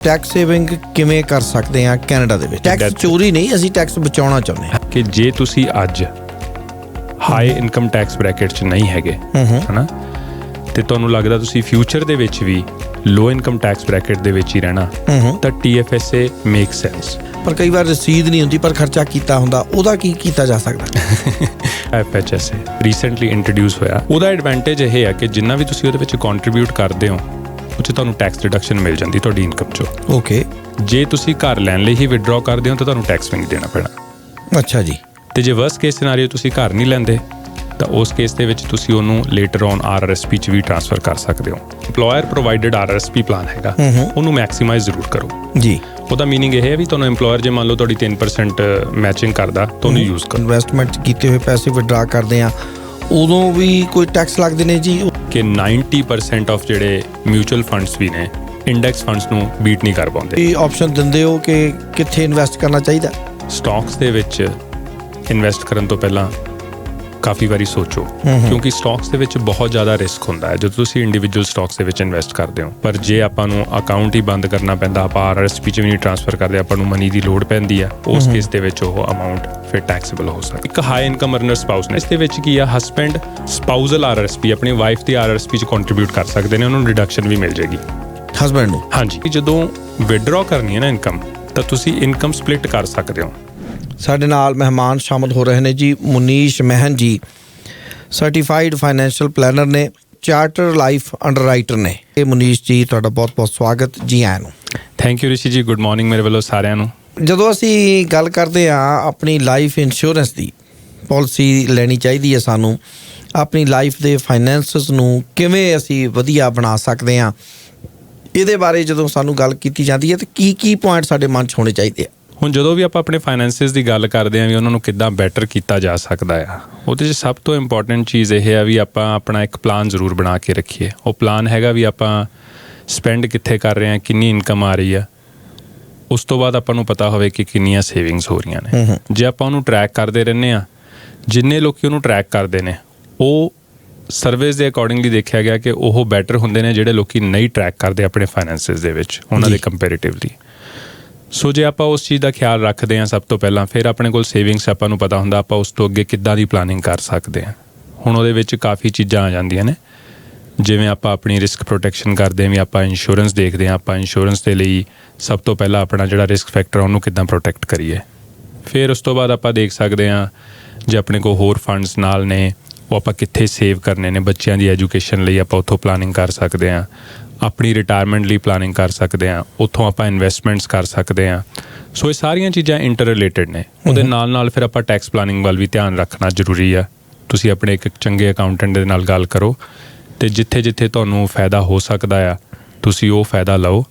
Tax saving ਕਿਵੇਂ ਕਰ ਸਕਦੇ ਆ ਕੈਨੇਡਾ ਦੇ ਵਿੱਚ? ਟੈਕਸ ਚੋਰੀ ਨਹੀਂ, ਅਸੀਂ ਟੈਕਸ ਬਚਾਉਣਾ ਚਾਹੁੰਦੇ ਹਾਂ ਕਿ ਜੇ ਤੁਸੀਂ ਅੱਜ ਹਾਈ ਇਨਕਮ ਟੈਕਸ ਬ੍ਰੈਕਟ 'ਚ ਨਹੀਂ ਹੈਗੇ ਹਨਾ, ਤੇ ਤੁਹਾਨੂੰ ਲੱਗਦਾ ਤੁਸੀਂ ਫਿਊਚਰ ਦੇ ਵਿੱਚ ਵੀ ਲੋ ਇਨਕਮ ਟੈਕਸ ਬ੍ਰੈਕਟ ਦੇ ਵਿੱਚ ਹੀ ਰਹਿਣਾ, ਤਾਂ TFSA ਮੇਕ ਸੈਂਸ। ਪਰ ਕਈ ਵਾਰ ਰਸੀਦ ਨਹੀਂ ਹੁੰਦੀ ਪਰ ਖਰਚਾ ਕੀਤਾ ਹੁੰਦਾ, ਉਹਦਾ ਕੀ ਕੀਤਾ ਜਾ ਸਕਦਾ? FHSA ਰੀਸੈਂਟਲੀ ਇੰਟਰੋਡਿਊਸ ਹੋਇਆ। ਉਹਦਾ ਐਡਵਾਂਟੇਜ ਇਹ ਹੈ ਕਿ ਜਿੰਨਾ ਵੀ ਤੁਸੀਂ ਉਹਦੇ ਵਿੱਚ ਕੰਟਰੀਬਿਊਟ ਕਰਦੇ ਹੋ ਉਹ 'ਚ ਤੁਹਾਨੂੰ ਟੈਕਸ ਡਿਡਕਸ਼ਨ ਮਿਲ ਜਾਂਦੀ ਤੁਹਾਡੀ ਇਨਕਮ 'ਚੋਂ। ਓਕੇ। ਜੇ ਤੁਸੀਂ ਘਰ ਲੈਣ ਲਈ ਹੀ ਵਿਦਡਰਾਅ ਕਰਦੇ ਹੋ ਤਾਂ ਤੁਹਾਨੂੰ ਟੈਕਸ ਵੀ ਨਹੀਂ ਦੇਣਾ ਪੈਣਾ। ਅੱਛਾ ਜੀ। ਤੇ ਜੇ ਵਰਸਟ ਕੇਸ ਸਿਨੈਰੀਓ ਤੁਸੀਂ ਘਰ ਨਹੀਂ ਲੈਂਦੇ ਤਾਂ ਉਸ ਕੇਸ ਦੇ ਵਿੱਚ ਤੁਸੀਂ ਉਹਨੂੰ ਲੇਟਰ ਔਨ RRSP 'ਚ ਵੀ ਟ੍ਰਾਂਸਫਰ ਕਰ ਸਕਦੇ ਹੋ। ਇੰਪਲੋਇਰ ਪ੍ਰੋਵਾਈਡਡ RRSP ਪਲਾਨ ਹੈਗਾ, ਉਹਨੂੰ ਮੈਕਸੀਮਾਈਜ਼ ਜ਼ਰੂਰ ਕਰੋ ਜੀ। ਉਹਦਾ ਮੀਨਿੰਗ ਇਹ ਹੈ ਵੀ ਤੁਹਾਨੂੰ ਇੰਪਲੋਇਰ ਜੇ ਮੰਨ ਲਓ ਤੁਹਾਡੀ 3% ਮੈਚਿੰਗ ਕਰਦਾ ਤਾਂ ਉਹਨੂੰ ਯੂਜ਼ ਕਰੋ। ਇਨਵੈਸਟਮੈਂਟ ਕੀਤੇ ਹੋਏ ਪੈਸੇ ਵਿਦਡਰਾ ਕਰਦੇ ਆ ਉਦੋਂ ਵੀ ਕੋਈ ਟੈਕਸ ਲੱਗਦੇ ਨੇ ਜੀ? ਕਿ 90% ਆਫ ਜਿਹੜੇ ਮਿਊਚੁਅਲ ਫੰਡਸ ਵੀ ਨੇ ਇੰਡੈਕਸ ਫੰਡਸ ਨੂੰ ਬੀਟ ਨਹੀਂ ਕਰ ਪਾਉਂਦੇ। ਇਹ ਆਪਸ਼ਨ ਦਿੰਦੇ ਹੋ ਕਿ ਕਿੱਥੇ ਇਨਵੈਸਟ ਕਰਨਾ ਚਾਹੀਦਾ? ਸਟਾਕਸ ਦੇ ਵਿੱਚ ਇਨਵੈਸਟ ਕਰਨ ਤੋਂ ਪਹਿਲਾਂ ਕਾਫੀ ਵਾਰੀ ਸੋਚੋ, ਕਿਉਂਕਿ ਸਟਾਕਸ ਦੇ ਵਿੱਚ ਬਹੁਤ ਜ਼ਿਆਦਾ ਰਿਸਕ ਹੁੰਦਾ ਹੈ ਜਦੋਂ ਤੁਸੀਂ ਇੰਡੀਵਿਜੂਅਲ ਸਟਾਕਸ ਦੇ ਵਿੱਚ ਇਨਵੈਸਟ ਕਰਦੇ ਹੋ। ਪਰ ਜੇ ਆਪਾਂ ਨੂੰ ਅਕਾਊਂਟ ਹੀ ਬੰਦ ਕਰਨਾ ਪੈਂਦਾ, ਆਪਾਂ RRSP 'ਚ ਵੀ ਨਹੀਂ ਟ੍ਰਾਂਸਫਰ ਕਰਦੇ, ਆਪਾਂ ਨੂੰ ਮਨੀ ਦੀ ਲੋੜ ਪੈਂਦੀ ਆ, ਉਸ ਕੇਸ ਦੇ ਵਿੱਚ ਉਹ ਅਮਾਊਂਟ ਫਿਰ ਟੈਕਸੇਬਲ ਹੋ ਸਕਦਾ। ਇੱਕ ਹਾਈ ਇਨਕਮ ਅਰਨਰ ਸਪਾਊਸ ਨੇ, ਇਸ ਦੇ ਵਿੱਚ ਕੀ ਆ, ਹਸਬੈਂਡ ਸਪਾਊਜ਼ਲ RRSP ਆਪਣੀ ਵਾਈਫ ਦੀ RRSP 'ਚ ਕੰਟਰੀਬਿਊਟ ਕਰ ਸਕਦੇ ਨੇ, ਉਹਨੂੰ ਡਿਡਕਸ਼ਨ ਵੀ ਮਿਲ ਜਾਏਗੀ ਹਸਬੈਂਡ ਨੂੰ। ਹਾਂਜੀ। ਜਦੋਂ ਵਿਦਡਰਾਅ ਕਰਨੀ ਹੈ ਨਾ ਇਨਕਮ, ਤਾਂ ਤੁਸੀਂ ਇਨਕਮ ਸਪਲਿਟ ਕਰ ਸਕਦੇ ਹੋ। ਸਾਡੇ ਨਾਲ ਮਹਿਮਾਨ ਸ਼ਾਮਲ ਹੋ ਰਹੇ ਨੇ ਜੀ ਮੁਨੀਸ਼ ਮਹਿਨ ਜੀ, ਸਰਟੀਫਾਈਡ ਫਾਈਨੈਂਸ਼ੀਅਲ ਪਲੈਨਰ ਨੇ, ਚਾਰਟਰ ਲਾਈਫ ਅੰਡਰਰਾਈਟਰ ਨੇ। ਇਹ ਮੁਨੀਸ਼ ਜੀ ਤੁਹਾਡਾ ਬਹੁਤ ਬਹੁਤ ਸਵਾਗਤ ਜੀ ਆਇਆਂ ਨੂੰ। ਥੈਂਕ ਯੂ ਰਿਸ਼ੀ ਜੀ, ਗੁੱਡ ਮਾਰਨਿੰਗ ਮੇਰੇ ਵੱਲੋਂ ਸਾਰਿਆਂ ਨੂੰ। ਜਦੋਂ ਅਸੀਂ ਗੱਲ ਕਰਦੇ ਹਾਂ ਆਪਣੀ ਲਾਈਫ ਇੰਸ਼ੋਰੈਂਸ ਦੀ ਪਾਲਿਸੀ ਲੈਣੀ ਚਾਹੀਦੀ ਹੈ ਸਾਨੂੰ, ਆਪਣੀ ਲਾਈਫ ਦੇ ਫਾਈਨੈਂਸਿਸ ਨੂੰ ਕਿਵੇਂ ਅਸੀਂ ਵਧੀਆ ਬਣਾ ਸਕਦੇ ਹਾਂ, ਇਹਦੇ ਬਾਰੇ ਜਦੋਂ ਸਾਨੂੰ ਗੱਲ ਕੀਤੀ ਜਾਂਦੀ ਹੈ ਤਾਂ ਕੀ ਪੁਆਇੰਟ ਸਾਡੇ ਮਨ 'ਚ ਹੋਣੇ ਚਾਹੀਦੇ ਆ? ਹੁਣ ਜਦੋਂ ਵੀ ਆਪਾਂ ਆਪਣੇ ਫਾਈਨੈਂਸਿਸ ਦੀ ਗੱਲ ਕਰਦੇ ਹਾਂ ਵੀ ਉਹਨਾਂ ਨੂੰ ਕਿੱਦਾਂ ਬੈਟਰ ਕੀਤਾ ਜਾ ਸਕਦਾ ਆ, ਉਹਦੇ 'ਚ ਸਭ ਤੋਂ ਇੰਪੋਰਟੈਂਟ ਚੀਜ਼ ਇਹ ਆ ਵੀ ਆਪਾਂ ਆਪਣਾ ਇੱਕ ਪਲਾਨ ਜ਼ਰੂਰ ਬਣਾ ਕੇ ਰੱਖੀਏ। ਉਹ ਪਲਾਨ ਹੈਗਾ ਵੀ ਆਪਾਂ ਸਪੈਂਡ ਕਿੱਥੇ ਕਰ ਰਹੇ ਹਾਂ, ਕਿੰਨੀ ਇਨਕਮ ਆ ਰਹੀ ਆ, ਉਸ ਤੋਂ ਬਾਅਦ ਆਪਾਂ ਨੂੰ ਪਤਾ ਹੋਵੇ ਕਿ ਕਿੰਨੀਆਂ ਸੇਵਿੰਗਸ ਹੋ ਰਹੀਆਂ ਨੇ। ਜੇ ਆਪਾਂ ਉਹਨੂੰ ਟਰੈਕ ਕਰਦੇ ਰਹਿੰਦੇ ਹਾਂ, ਜਿੰਨੇ ਲੋਕ ਉਹਨੂੰ ਟਰੈਕ ਕਰਦੇ ਨੇ ਉਹ ਸਰਵੇਸ ਦੇ ਅਕੋਰਡਿੰਗਲੀ ਦੇਖਿਆ ਗਿਆ ਕਿ ਉਹ ਬੈਟਰ ਹੁੰਦੇ ਨੇ ਜਿਹੜੇ ਲੋਕੀ ਨਹੀਂ ਟਰੈਕ ਕਰਦੇ ਆਪਣੇ ਫਾਈਨੈਂਸਿਸ ਦੇ ਵਿੱਚ ਉਹਨਾਂ ਦੇ ਕੰਪੈਰੀਟਿਵਲੀ। ਸੋ ਜੇ ਆਪਾਂ ਉਸ ਚੀਜ਼ ਦਾ ਖਿਆਲ ਰੱਖਦੇ ਹਾਂ ਸਭ ਤੋਂ ਪਹਿਲਾਂ, ਫਿਰ ਆਪਣੇ ਕੋਲ ਸੇਵਿੰਗਸ ਆਪਾਂ ਨੂੰ ਪਤਾ ਹੁੰਦਾ ਆਪਾਂ ਉਸ ਤੋਂ ਅੱਗੇ ਕਿੱਦਾਂ ਦੀ ਪਲਾਨਿੰਗ ਕਰ ਸਕਦੇ ਹਾਂ। ਹੁਣ ਉਹਦੇ ਵਿੱਚ ਕਾਫੀ ਚੀਜ਼ਾਂ ਆ ਜਾਂਦੀਆਂ ਨੇ, ਜਿਵੇਂ ਆਪਾਂ ਆਪਣੀ ਰਿਸਕ ਪ੍ਰੋਟੈਕਸ਼ਨ ਕਰਦੇ ਹਾਂ ਵੀ ਆਪਾਂ ਇੰਸ਼ੋਰੈਂਸ ਦੇਖਦੇ ਹਾਂ, ਆਪਾਂ ਇੰਸ਼ੋਰੈਂਸ ਦੇ ਲਈ ਸਭ ਤੋਂ ਪਹਿਲਾਂ ਆਪਣਾ ਜਿਹੜਾ ਰਿਸਕ ਫੈਕਟਰ ਉਹਨੂੰ ਕਿੱਦਾਂ ਪ੍ਰੋਟੈਕਟ ਕਰੀਏ। ਫਿਰ ਉਸ ਤੋਂ ਬਾਅਦ ਆਪਾਂ ਦੇਖ ਸਕਦੇ ਹਾਂ ਜੇ ਆਪਣੇ ਕੋਲ ਹੋਰ ਫੰਡਸ ਨਾਲ ਨੇ ਉਹ ਆਪਾਂ ਕਿੱਥੇ ਸੇਵ ਕਰਨੇ ਨੇ, ਬੱਚਿਆਂ ਦੀ ਐਜੂਕੇਸ਼ਨ ਲਈ ਆਪਾਂ ਉੱਥੋਂ ਪਲਾਨਿੰਗ ਕਰ ਸਕਦੇ ਹਾਂ, ਆਪਣੀ ਰਿਟਾਇਰਮੈਂਟ ਲਈ ਪਲਾਨਿੰਗ ਕਰ ਸਕਦੇ ਹਾਂ, ਉੱਥੋਂ ਆਪਾਂ ਇਨਵੈਸਟਮੈਂਟਸ ਕਰ ਸਕਦੇ ਹਾਂ। ਸੋ ਇਹ ਸਾਰੀਆਂ ਚੀਜ਼ਾਂ ਇੰਟਰ ਰਿਲੇਟਡ ਨੇ। ਉਹਦੇ ਨਾਲ ਫਿਰ ਆਪਾਂ ਟੈਕਸ ਪਲਾਨਿੰਗ ਵੱਲ ਵੀ ਧਿਆਨ ਰੱਖਣਾ ਜ਼ਰੂਰੀ ਆ। ਤੁਸੀਂ ਆਪਣੇ ਇੱਕ ਚੰਗੇ ਅਕਾਊਂਟੈਂਟ ਦੇ ਨਾਲ ਗੱਲ ਕਰੋ ਅਤੇ ਜਿੱਥੇ ਤੁਹਾਨੂੰ ਫਾਇਦਾ ਹੋ ਸਕਦਾ ਆ ਤੁਸੀਂ ਉਹ ਫਾਇਦਾ ਲਓ,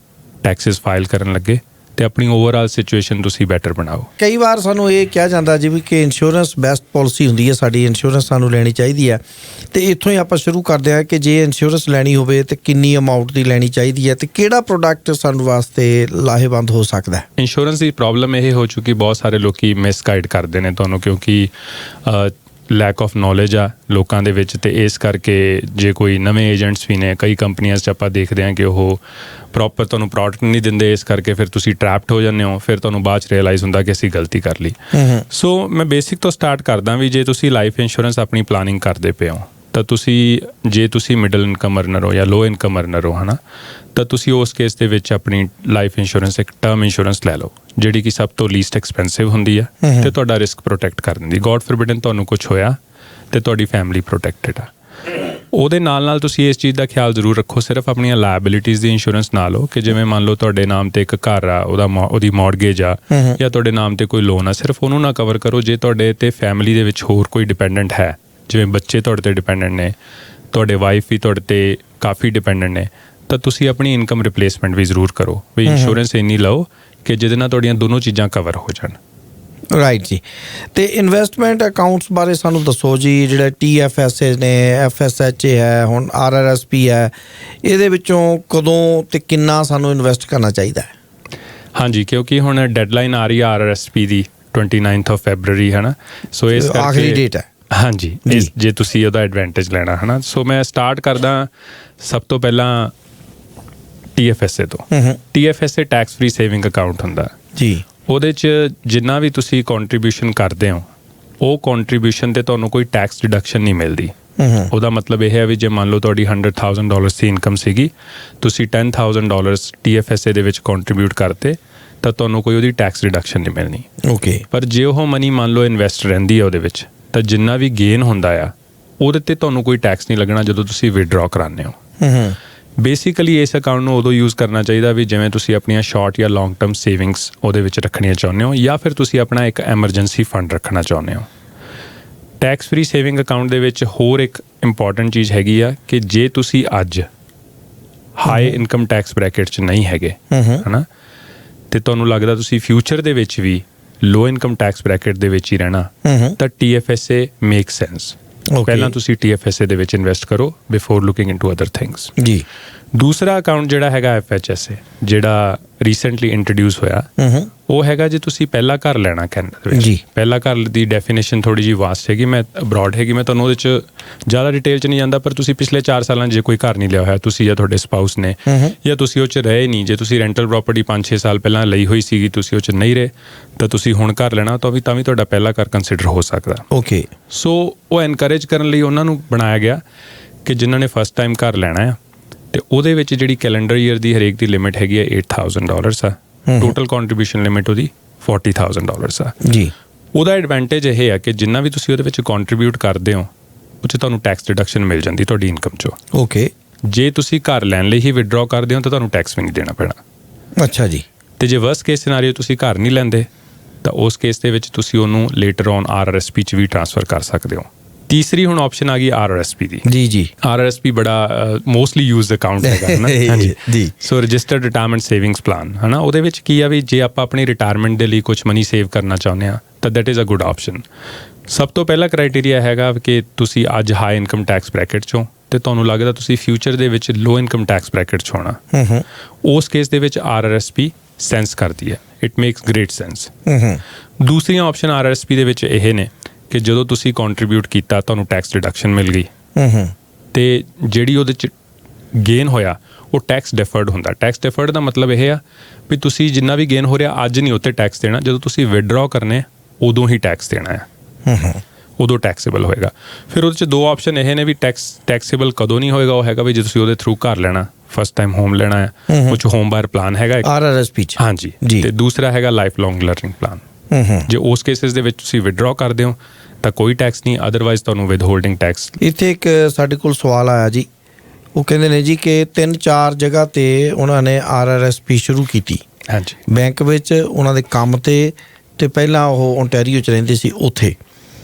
ਟੈਕਸਿਸ ਫਾਈਲ ਕਰਨ ਲੱਗੇ ਅਤੇ ਆਪਣੀ ਓਵਰਆਲ ਸਿਚੁਏਸ਼ਨ ਤੁਸੀਂ ਬੈਟਰ ਬਣਾਓ। ਕਈ ਵਾਰ ਸਾਨੂੰ ਇਹ ਕਿਹਾ ਜਾਂਦਾ ਜਿਵੇਂ ਕਿ ਇੰਸ਼ੋਰੈਂਸ ਬੈਸਟ ਪਾਲਿਸੀ ਹੁੰਦੀ ਹੈ ਸਾਡੀ, ਇੰਸ਼ੋਰੈਂਸ ਸਾਨੂੰ ਲੈਣੀ ਚਾਹੀਦੀ ਹੈ, ਅਤੇ ਇੱਥੋਂ ਹੀ ਆਪਾਂ ਸ਼ੁਰੂ ਕਰਦੇ ਹਾਂ ਕਿ ਜੇ ਇੰਸ਼ੋਰੈਂਸ ਲੈਣੀ ਹੋਵੇ ਤਾਂ ਕਿੰਨੀ ਅਮਾਊਂਟ ਦੀ ਲੈਣੀ ਚਾਹੀਦੀ ਹੈ ਅਤੇ ਕਿਹੜਾ ਪ੍ਰੋਡਕਟ ਸਾਨੂੰ ਵਾਸਤੇ ਲਾਹੇਵੰਦ ਹੋ ਸਕਦਾ? ਇੰਸ਼ੋਰੈਂਸ ਦੀ ਪ੍ਰੋਬਲਮ ਇਹ ਹੋ ਚੁੱਕੀ, ਬਹੁਤ ਸਾਰੇ ਲੋਕੀ ਮਿਸਗਾਈਡ ਕਰਦੇ ਨੇ ਤੁਹਾਨੂੰ, ਕਿਉਂਕਿ ਲੈਕ ਆਫ ਨੌਲੇਜ ਆ ਲੋਕਾਂ ਦੇ ਵਿੱਚ, ਅਤੇ ਇਸ ਕਰਕੇ ਜੇ ਕੋਈ ਨਵੇਂ ਏਜੰਟਸ ਵੀ ਨੇ ਕਈ ਕੰਪਨੀਆਂ 'ਚ ਆਪਾਂ ਦੇਖਦੇ ਹਾਂ ਕਿ ਉਹ ਪ੍ਰੋਪਰ ਤੁਹਾਨੂੰ ਪ੍ਰੋਡਕਟ ਨਹੀਂ ਦਿੰਦੇ, ਇਸ ਕਰਕੇ ਫਿਰ ਤੁਸੀਂ ਟਰੈਪਡ ਹੋ ਜਾਂਦੇ ਹੋ, ਫਿਰ ਤੁਹਾਨੂੰ ਬਾਅਦ 'ਚ ਰਿਅਲਾਈਜ਼ ਹੁੰਦਾ ਕਿ ਅਸੀਂ ਗਲਤੀ ਕਰ ਲਈ। ਸੋ ਮੈਂ ਬੇਸਿਕ ਤੋਂ ਸਟਾਰਟ ਕਰਦਾ ਵੀ ਜੇ ਤੁਸੀਂ ਲਾਈਫ ਇੰਸ਼ੋਰੈਂਸ ਆਪਣੀ ਪਲਾਨਿੰਗ ਕਰਦੇ ਪਏ ਹੋ ਤਾਂ ਜੇ ਤੁਸੀਂ ਮਿਡਲ ਇਨਕਮ ਅਰਨਰ ਹੋ ਜਾਂ ਲੋ ਇਨਕਮ ਅਰਨਰ ਹੋ ਹੈ ਨਾ, ਤਾਂ ਤੁਸੀਂ ਉਸ ਕੇਸ ਦੇ ਵਿੱਚ ਆਪਣੀ ਲਾਈਫ ਇੰਸ਼ੋਰੈਂਸ ਇੱਕ ਟਰਮ ਇੰਸ਼ੋਰੈਂਸ ਲੈ ਲਓ, ਜਿਹੜੀ ਕਿ ਸਭ ਤੋਂ ਲੀਸਟ ਐਕਸਪੈਂਸਿਵ ਹੁੰਦੀ ਆ ਅਤੇ ਤੁਹਾਡਾ ਰਿਸਕ ਪ੍ਰੋਟੈਕਟ ਕਰ ਦਿੰਦੀ। ਗੋਡ ਫੋਰਬਿਡਨ ਤੁਹਾਨੂੰ ਕੁਝ ਹੋਇਆ ਅਤੇ ਤੁਹਾਡੀ ਫੈਮਿਲੀ ਪ੍ਰੋਟੈਕਟਡ ਆ। ਉਹਦੇ ਨਾਲ ਤੁਸੀਂ ਇਸ ਚੀਜ਼ ਦਾ ਖਿਆਲ ਜ਼ਰੂਰ ਰੱਖੋ, ਸਿਰਫ ਆਪਣੀਆਂ ਲਾਇਬਿਲਿਟੀਜ਼ ਦੀ ਇੰਸ਼ੋਰੈਂਸ ਨਾ ਲਓ ਕਿ ਜਿਵੇਂ ਮੰਨ ਲਓ ਤੁਹਾਡੇ ਨਾਮ 'ਤੇ ਇੱਕ ਘਰ ਆ, ਉਹਦੀ ਮੌਰਗੇਜ ਆ ਜਾਂ ਤੁਹਾਡੇ ਨਾਮ 'ਤੇ ਕੋਈ ਲੋਨ ਆ, ਸਿਰਫ ਉਹਨੂੰ ਨਾ ਕਵਰ ਕਰੋ। ਜੇ ਤੁਹਾਡੇ 'ਤੇ ਫੈਮਿਲੀ ਦੇ ਵਿੱਚ ਹੋਰ ਕੋਈ ਡਿਪੈਂਡੈਂਟ ਹੈ, ਜਿਵੇਂ ਬੱਚੇ ਤੁਹਾਡੇ 'ਤੇ ਡਿਪੈਂਡੈਂਟ ਨੇ, ਤੁਹਾਡੇ ਵਾਈਫ ਵੀ ਤੁਹਾਡੇ 'ਤੇ ਕਾਫੀ ਡਿਪੈਂਡੈਂਟ ਨੇ, ਤਾਂ ਤੁਸੀਂ ਆਪਣੀ ਇਨਕਮ ਰਿਪਲੇਸਮੈਂਟ ਵੀ ਜ਼ਰੂਰ ਕਰੋ ਵੀ ਇੰਸ਼ੋਰੈਂਸ ਇੰਨੀ ਲਓ ਕਿ ਜਿਹਦੇ ਨਾਲ ਤੁਹਾਡੀਆਂ ਦੋਨੋਂ ਚੀਜ਼ਾਂ ਕਵਰ ਹੋ ਜਾਣ। ਰਾਈਟ ਜੀ। ਅਤੇ ਇਨਵੈਸਟਮੈਂਟ ਅਕਾਊਂਟਸ ਬਾਰੇ ਸਾਨੂੰ ਦੱਸੋ ਜੀ, ਜਿਹੜੇ TFSA ਨੇ, FSHA ਹੈ, ਹੁਣ RRSP ਹੈ, ਇਹਦੇ ਵਿੱਚੋਂ ਕਦੋਂ ਅਤੇ ਕਿੰਨਾ ਸਾਨੂੰ ਇਨਵੈਸਟ ਕਰਨਾ ਚਾਹੀਦਾ ਹੈ? ਹਾਂਜੀ, ਕਿਉਂਕਿ ਹੁਣ ਡੈਡਲਾਈਨ ਆ ਰਹੀ ਹੈ RRSP ਦੀ 29 ਫੈਬਰਰੀ ਹੈ ਨਾ, ਸੋ ਇਸ ਕਰਕੇ ਆਖਰੀ ਡੇਟ ਹੈ। ਹਾਂਜੀ, ਜੇ ਤੁਸੀਂ ਉਹਦਾ ਐਡਵਾਂਟੇਜ ਲੈਣਾ ਹੈ ਨਾ। ਸੋ ਮੈਂ ਸਟਾਰਟ ਕਰਦਾ, ਸਭ ਤੋਂ ਪਹਿਲਾਂ TFSA ਤੋਂ। TFSA tax free saving account ਹੁੰਦਾ ਜੀ। ਉਹਦੇ 'ਚ ਜਿੰਨਾ ਵੀ ਤੁਸੀਂ ਕੰਟਰੀਬਿਊਸ਼ਨ ਕਰਦੇ ਹੋ ਉਹ ਕੰਟਰੀਬਿਊਸ਼ਨ ਤੇ ਤੁਹਾਨੂੰ ਕੋਈ ਟੈਕਸ ਡਿਡਕਸ਼ਨ ਨਹੀਂ ਮਿਲਦੀ। ਉਹਦਾ ਮਤਲਬ ਇਹ ਹੈ ਵੀ ਜੇ ਮੰਨ ਲਓ ਤੁਹਾਡੀ $100,000 ਦੀ ਇਨਕਮ ਸੀਗੀ, ਤੁਸੀਂ $10,000 TFSA ਦੇ ਵਿੱਚ ਕੰਟਰੀਬਿਊਟ ਕਰਤੇ ਤਾਂ ਤੁਹਾਨੂੰ ਕੋਈ ਉਹਦੀ ਟੈਕਸ ਡਿਡਕਸ਼ਨ ਨਹੀਂ ਮਿਲਣੀ। ਓਕੇ। ਪਰ ਜੇ ਉਹ ਮਨੀ ਮੰਨ ਲਓ ਇਨਵੈਸਟ ਰਹਿੰਦੀ ਹੈ ਉਹਦੇ ਵਿੱਚ, ਤਾਂ ਜਿੰਨਾ ਵੀ ਗੇਨ ਹੁੰਦਾ ਆ ਉਹਦੇ ਤੇ ਤੁਹਾਨੂੰ ਕੋਈ ਟੈਕਸ ਨਹੀਂ ਲੱਗਣਾ ਜਦੋਂ ਤੁਸੀਂ ਵਿਦਡਰਾ ਕਰਾਉਂਦੇ ਹੋ। ਬੇਸਿਕਲੀ ਇਸ ਅਕਾਊਂਟ ਨੂੰ ਉਦੋਂ ਯੂਜ਼ ਕਰਨਾ ਚਾਹੀਦਾ ਵੀ ਜਿਵੇਂ ਤੁਸੀਂ ਆਪਣੀਆਂ ਸ਼ਾਰਟ ਜਾਂ ਲੌਂਗ ਟਰਮ ਸੇਵਿੰਗਸ ਉਹਦੇ ਵਿੱਚ ਰੱਖਣੀਆਂ ਚਾਹੁੰਦੇ ਹੋ, ਜਾਂ ਫਿਰ ਤੁਸੀਂ ਆਪਣਾ ਇੱਕ ਐਮਰਜੈਂਸੀ ਫੰਡ ਰੱਖਣਾ ਚਾਹੁੰਦੇ ਹੋ। ਟੈਕਸ ਫ੍ਰੀ ਸੇਵਿੰਗ ਅਕਾਊਂਟ ਦੇ ਵਿੱਚ ਹੋਰ ਇੱਕ ਇੰਪੋਰਟੈਂਟ ਚੀਜ਼ ਹੈਗੀ ਆ ਕਿ ਜੇ ਤੁਸੀਂ ਅੱਜ ਹਾਈ ਇਨਕਮ ਟੈਕਸ ਬ੍ਰੈਕਟ 'ਚ ਨਹੀਂ ਹੈਗੇ ਹੈ ਨਾ, ਤੇ ਤੁਹਾਨੂੰ ਲੱਗਦਾ ਤੁਸੀਂ ਫਿਊਚਰ ਦੇ ਵਿੱਚ ਵੀ ਲੋ ਇਨਕਮ ਟੈਕਸ ਬ੍ਰੈਕਟ ਦੇ ਵਿੱਚ ਹੀ ਰਹਿਣਾ, ਤਾਂ TFSA ਮੇਕ ਸੈਂਸ। ਪਹਿਲਾਂ ਤੁਸੀਂ TFSA ਦੇ ਵਿੱਚ ਇਨਵੈਸਟ ਕਰੋ before looking into other things. ਜੀ। ਦੂਸਰਾ ਅਕਾਊਂਟ ਜਿਹੜਾ ਹੈਗਾ FHSA, ਜਿਹੜਾ ਰੀਸੈਂਟਲੀ ਇੰਟਰੋਡਿਊਸ ਹੋਇਆ, ਉਹ ਹੈਗਾ ਜੇ ਤੁਸੀਂ ਪਹਿਲਾ ਘਰ ਲੈਣਾ ਕੈਨੇਡਾ ਦੇ ਵਿੱਚ। ਪਹਿਲਾ ਘਰ ਦੀ ਡੈਫੀਨੇਸ਼ਨ ਥੋੜੀ ਜਿਹੀ ਵਾਸਟ ਹੈਗੀ, ਮੈਂ ਅਬਰੋਡ ਹੈਗੀ, ਮੈਂ ਤੁਹਾਨੂੰ ਉਹਦੇ 'ਚ ਜ਼ਿਆਦਾ ਡਿਟੇਲ 'ਚ ਨਹੀਂ ਜਾਂਦਾ, ਪਰ ਤੁਸੀਂ ਪਿਛਲੇ 4 ਸਾਲਾਂ 'ਚ ਜੇ ਕੋਈ ਘਰ ਨਹੀਂ ਲਿਆ ਹੋਇਆ ਤੁਸੀਂ ਜਾਂ ਤੁਹਾਡੇ ਸਪਾਊਸ ਨੇ, ਜਾਂ ਤੁਸੀਂ ਉਹ 'ਚ ਰਹੇ ਨਹੀਂ, ਜੇ ਤੁਸੀਂ ਰੈਂਟਲ ਪ੍ਰੋਪਰਟੀ 5-6 ਸਾਲ ਪਹਿਲਾਂ ਲਈ ਹੋਈ ਸੀਗੀ, ਤੁਸੀਂ ਉਹ 'ਚ ਨਹੀਂ ਰਹੇ, ਤਾਂ ਤੁਸੀਂ ਹੁਣ ਘਰ ਲੈਣਾ ਤਾਂ ਵੀ ਤੁਹਾਡਾ ਪਹਿਲਾ ਘਰ ਕੰਸੀਡਰ ਹੋ ਸਕਦਾ। ਓਕੇ। ਸੋ ਉਹ ਐਨਕਰੇਜ ਕਰਨ ਲਈ ਉਹਨਾਂ ਨੂੰ ਬਣਾਇਆ ਗਿਆ ਕਿ ਜਿਨ੍ਹਾਂ ਨੇ ਫਸਟ ਟਾਈਮ ਘਰ ਲੈਣਾ ਆ, ਤੇ ਉਹਦੇ ਵਿੱਚ ਜਿਹੜੀ ਕੈਲੰਡਰ ਈਅਰ ਦੀ ਹਰੇਕ ਦੀ ਲਿਮਿਟ ਹੈਗੀ ਹੈ $8,000 ਆ। ਟੋਟਲ ਕੰਟਰੀਬਿਊਸ਼ਨ ਲਿਮਿਟ ਉਹਦੀ $40,000 ਆ। ਜੀ। ਉਹਦਾ ਐਡਵਾਂਟੇਜ ਇਹ ਹੈ ਕਿ ਜਿੰਨਾ ਵੀ ਤੁਸੀਂ ਉਹਦੇ ਵਿੱਚ ਕੰਟਰੀਬਿਊਟ ਕਰਦੇ ਹੋ ਉਹ 'ਚ ਤੁਹਾਨੂੰ ਟੈਕਸ ਡਿਡਕਸ਼ਨ ਮਿਲ ਜਾਂਦੀ ਤੁਹਾਡੀ ਇਨਕਮ 'ਚੋਂ। ਓਕੇ। ਜੇ ਤੁਸੀਂ ਘਰ ਲੈਣ ਲਈ ਹੀ ਵਿਦਡਰਾ ਕਰਦੇ ਹੋ ਤਾਂ ਤੁਹਾਨੂੰ ਟੈਕਸ ਵੀ ਨਹੀਂ ਦੇਣਾ ਪੈਣਾ। ਅੱਛਾ ਜੀ। ਤੇ ਜੇ ਵਰਸਟ ਕੇਸ ਸਿਨੈਰੀਓ ਤੁਸੀਂ ਘਰ ਨਹੀਂ ਲੈਂਦੇ ਤਾਂ ਉਸ ਕੇਸ ਦੇ ਵਿੱਚ ਤੁਸੀਂ ਉਹਨੂੰ ਲੇਟਰ ਔਨ RRSP 'ਚ ਵੀ ਟ੍ਰਾਂਸਫਰ ਕਰ ਸਕਦੇ ਹੋ। ਤੀਸਰੀ ਹੁਣ ਆਪਸ਼ਨ ਆ ਗਈ RRSP ਦੀ। ਜੀ ਜੀ। RRSP ਬੜਾ ਮੋਸਟਲੀ ਯੂਜ਼ਡ ਅਕਾਊਂਟ ਹੈਗਾ ਹੈ ਨਾ। ਹਾਂਜੀ ਜੀ। ਸੋ ਰਜਿਸਟਰਡ ਰਿਟਾਇਰਮੈਂਟ ਸੇਵਿੰਗਸ ਪਲਾਨ ਹੈ ਨਾ, ਉਹਦੇ ਵਿੱਚ ਕੀ ਆ ਵੀ ਜੇ ਆਪਾਂ ਆਪਣੀ ਰਿਟਾਇਰਮੈਂਟ ਦੇ ਲਈ ਕੁਝ ਮਨੀ ਸੇਵ ਕਰਨਾ ਚਾਹੁੰਦੇ ਆ ਤਾਂ that is a good option. ਸਭ ਤੋਂ ਪਹਿਲਾ ਕ੍ਰਾਈਟੇਰੀਆ ਹੈਗਾ ਕਿ ਤੁਸੀਂ ਅੱਜ ਹਾਈ ਇਨਕਮ ਟੈਕਸ ਬ੍ਰੈਕਟ 'ਚੋਂ ਤੇ ਤੁਹਾਨੂੰ ਲੱਗਦਾ ਤੁਸੀਂ ਫਿਊਚਰ ਦੇ ਵਿੱਚ ਲੋ ਇਨਕਮ ਟੈਕਸ ਬ੍ਰੈਕਟ 'ਚ ਹੋਣਾ। ਉਸ ਕੇਸ ਦੇ ਵਿੱਚ RRSP ਸੈਂਸ ਕਰਦੀ ਹੈ। It makes great sense. ਦੂਸਰੀਆਂ ਆਪਸ਼ਨ RRSP ਦੇ ਵਿੱਚ ਇਹ ਨੇ ਕਿ ਜਦੋਂ ਤੁਸੀਂ ਕੰਟਰੀਬਿਊਟ ਕੀਤਾ ਤੁਹਾਨੂੰ ਟੈਕਸ ਡਿਡਕਸ਼ਨ ਮਿਲ ਗਈ, ਤੇ ਜਿਹੜੀ ਉਹਦੇ 'ਚ ਗੇਨ ਹੋਇਆ ਉਹ ਟੈਕਸ ਡਿਫਰਡ ਹੁੰਦਾ। ਟੈਕਸ ਡਿਫਰਡ ਦਾ ਮਤਲਬ ਇਹ ਆ ਵੀ ਤੁਸੀਂ ਜਿੰਨਾ ਵੀ ਗੇਨ ਹੋ ਰਿਹਾ ਅੱਜ ਨਹੀਂ ਉੱਤੇ ਟੈਕਸ ਦੇਣਾ, ਜਦੋਂ ਤੁਸੀਂ ਵਿਦਡਰਾ ਕਰਨੇ ਉਦੋਂ ਹੀ ਟੈਕਸ ਦੇਣਾ ਹੈ, ਉਦੋਂ ਟੈਕਸੇਬਲ ਹੋਏਗਾ। ਫਿਰ ਉਹਦੇ 'ਚ 2 ਆਪਸ਼ਨ ਇਹ ਨੇ ਵੀ ਟੈਕਸੇਬਲ ਕਦੋਂ ਨਹੀਂ ਹੋਏਗਾ, ਉਹ ਹੈਗਾ ਵੀ ਜੇ ਤੁਸੀਂ ਉਹਦੇ ਥਰੂ ਘਰ ਲੈਣਾ, ਫਸਟ ਟਾਈਮ ਹੋਮ ਲੈਣਾ ਹੈ, ਉਹ 'ਚ ਹੋਮ ਬਾਇਰ ਪਲਾਨ ਹੈਗਾ RRSP 'ਚ। ਹਾਂਜੀ। ਤੇ ਦੂਸਰਾ ਹੈਗਾ ਲਾਈਫ ਲੌਂਗ ਲਰਨਿੰਗ ਪਲਾਨ। ਜੇ ਉਸ ਕੇਸਿਸ ਦੇ ਵਿੱਚ ਤੁਸੀਂ ਵਿਦਡਰਾ ਕਰਦੇ ਹੋ ਤਾਂ ਕੋਈ ਟੈਕਸ ਨਹੀਂ, ਅਦਰਵਾਈਜ਼ ਤੁਹਾਨੂੰ ਵਿਦ ਹੋਲਡਿੰਗ ਟੈਕਸ। ਇੱਥੇ ਇੱਕ ਸਾਡੇ ਕੋਲ ਸਵਾਲ ਆਇਆ ਜੀ, ਉਹ ਕਹਿੰਦੇ ਨੇ ਜੀ ਕਿ 3-4 ਜਗ੍ਹਾ ਤੇ ਉਹਨਾਂ ਨੇ RRSP ਸ਼ੁਰੂ ਕੀਤੀ। ਹਾਂਜੀ। ਬੈਂਕ ਵਿੱਚ ਉਹਨਾਂ ਦੇ ਕੰਮ ਤੇ ਪਹਿਲਾਂ ਉਹ ਓਨਟਾਰੀਓ 'ਚ ਰਹਿੰਦੇ ਸੀ, ਉੱਥੇ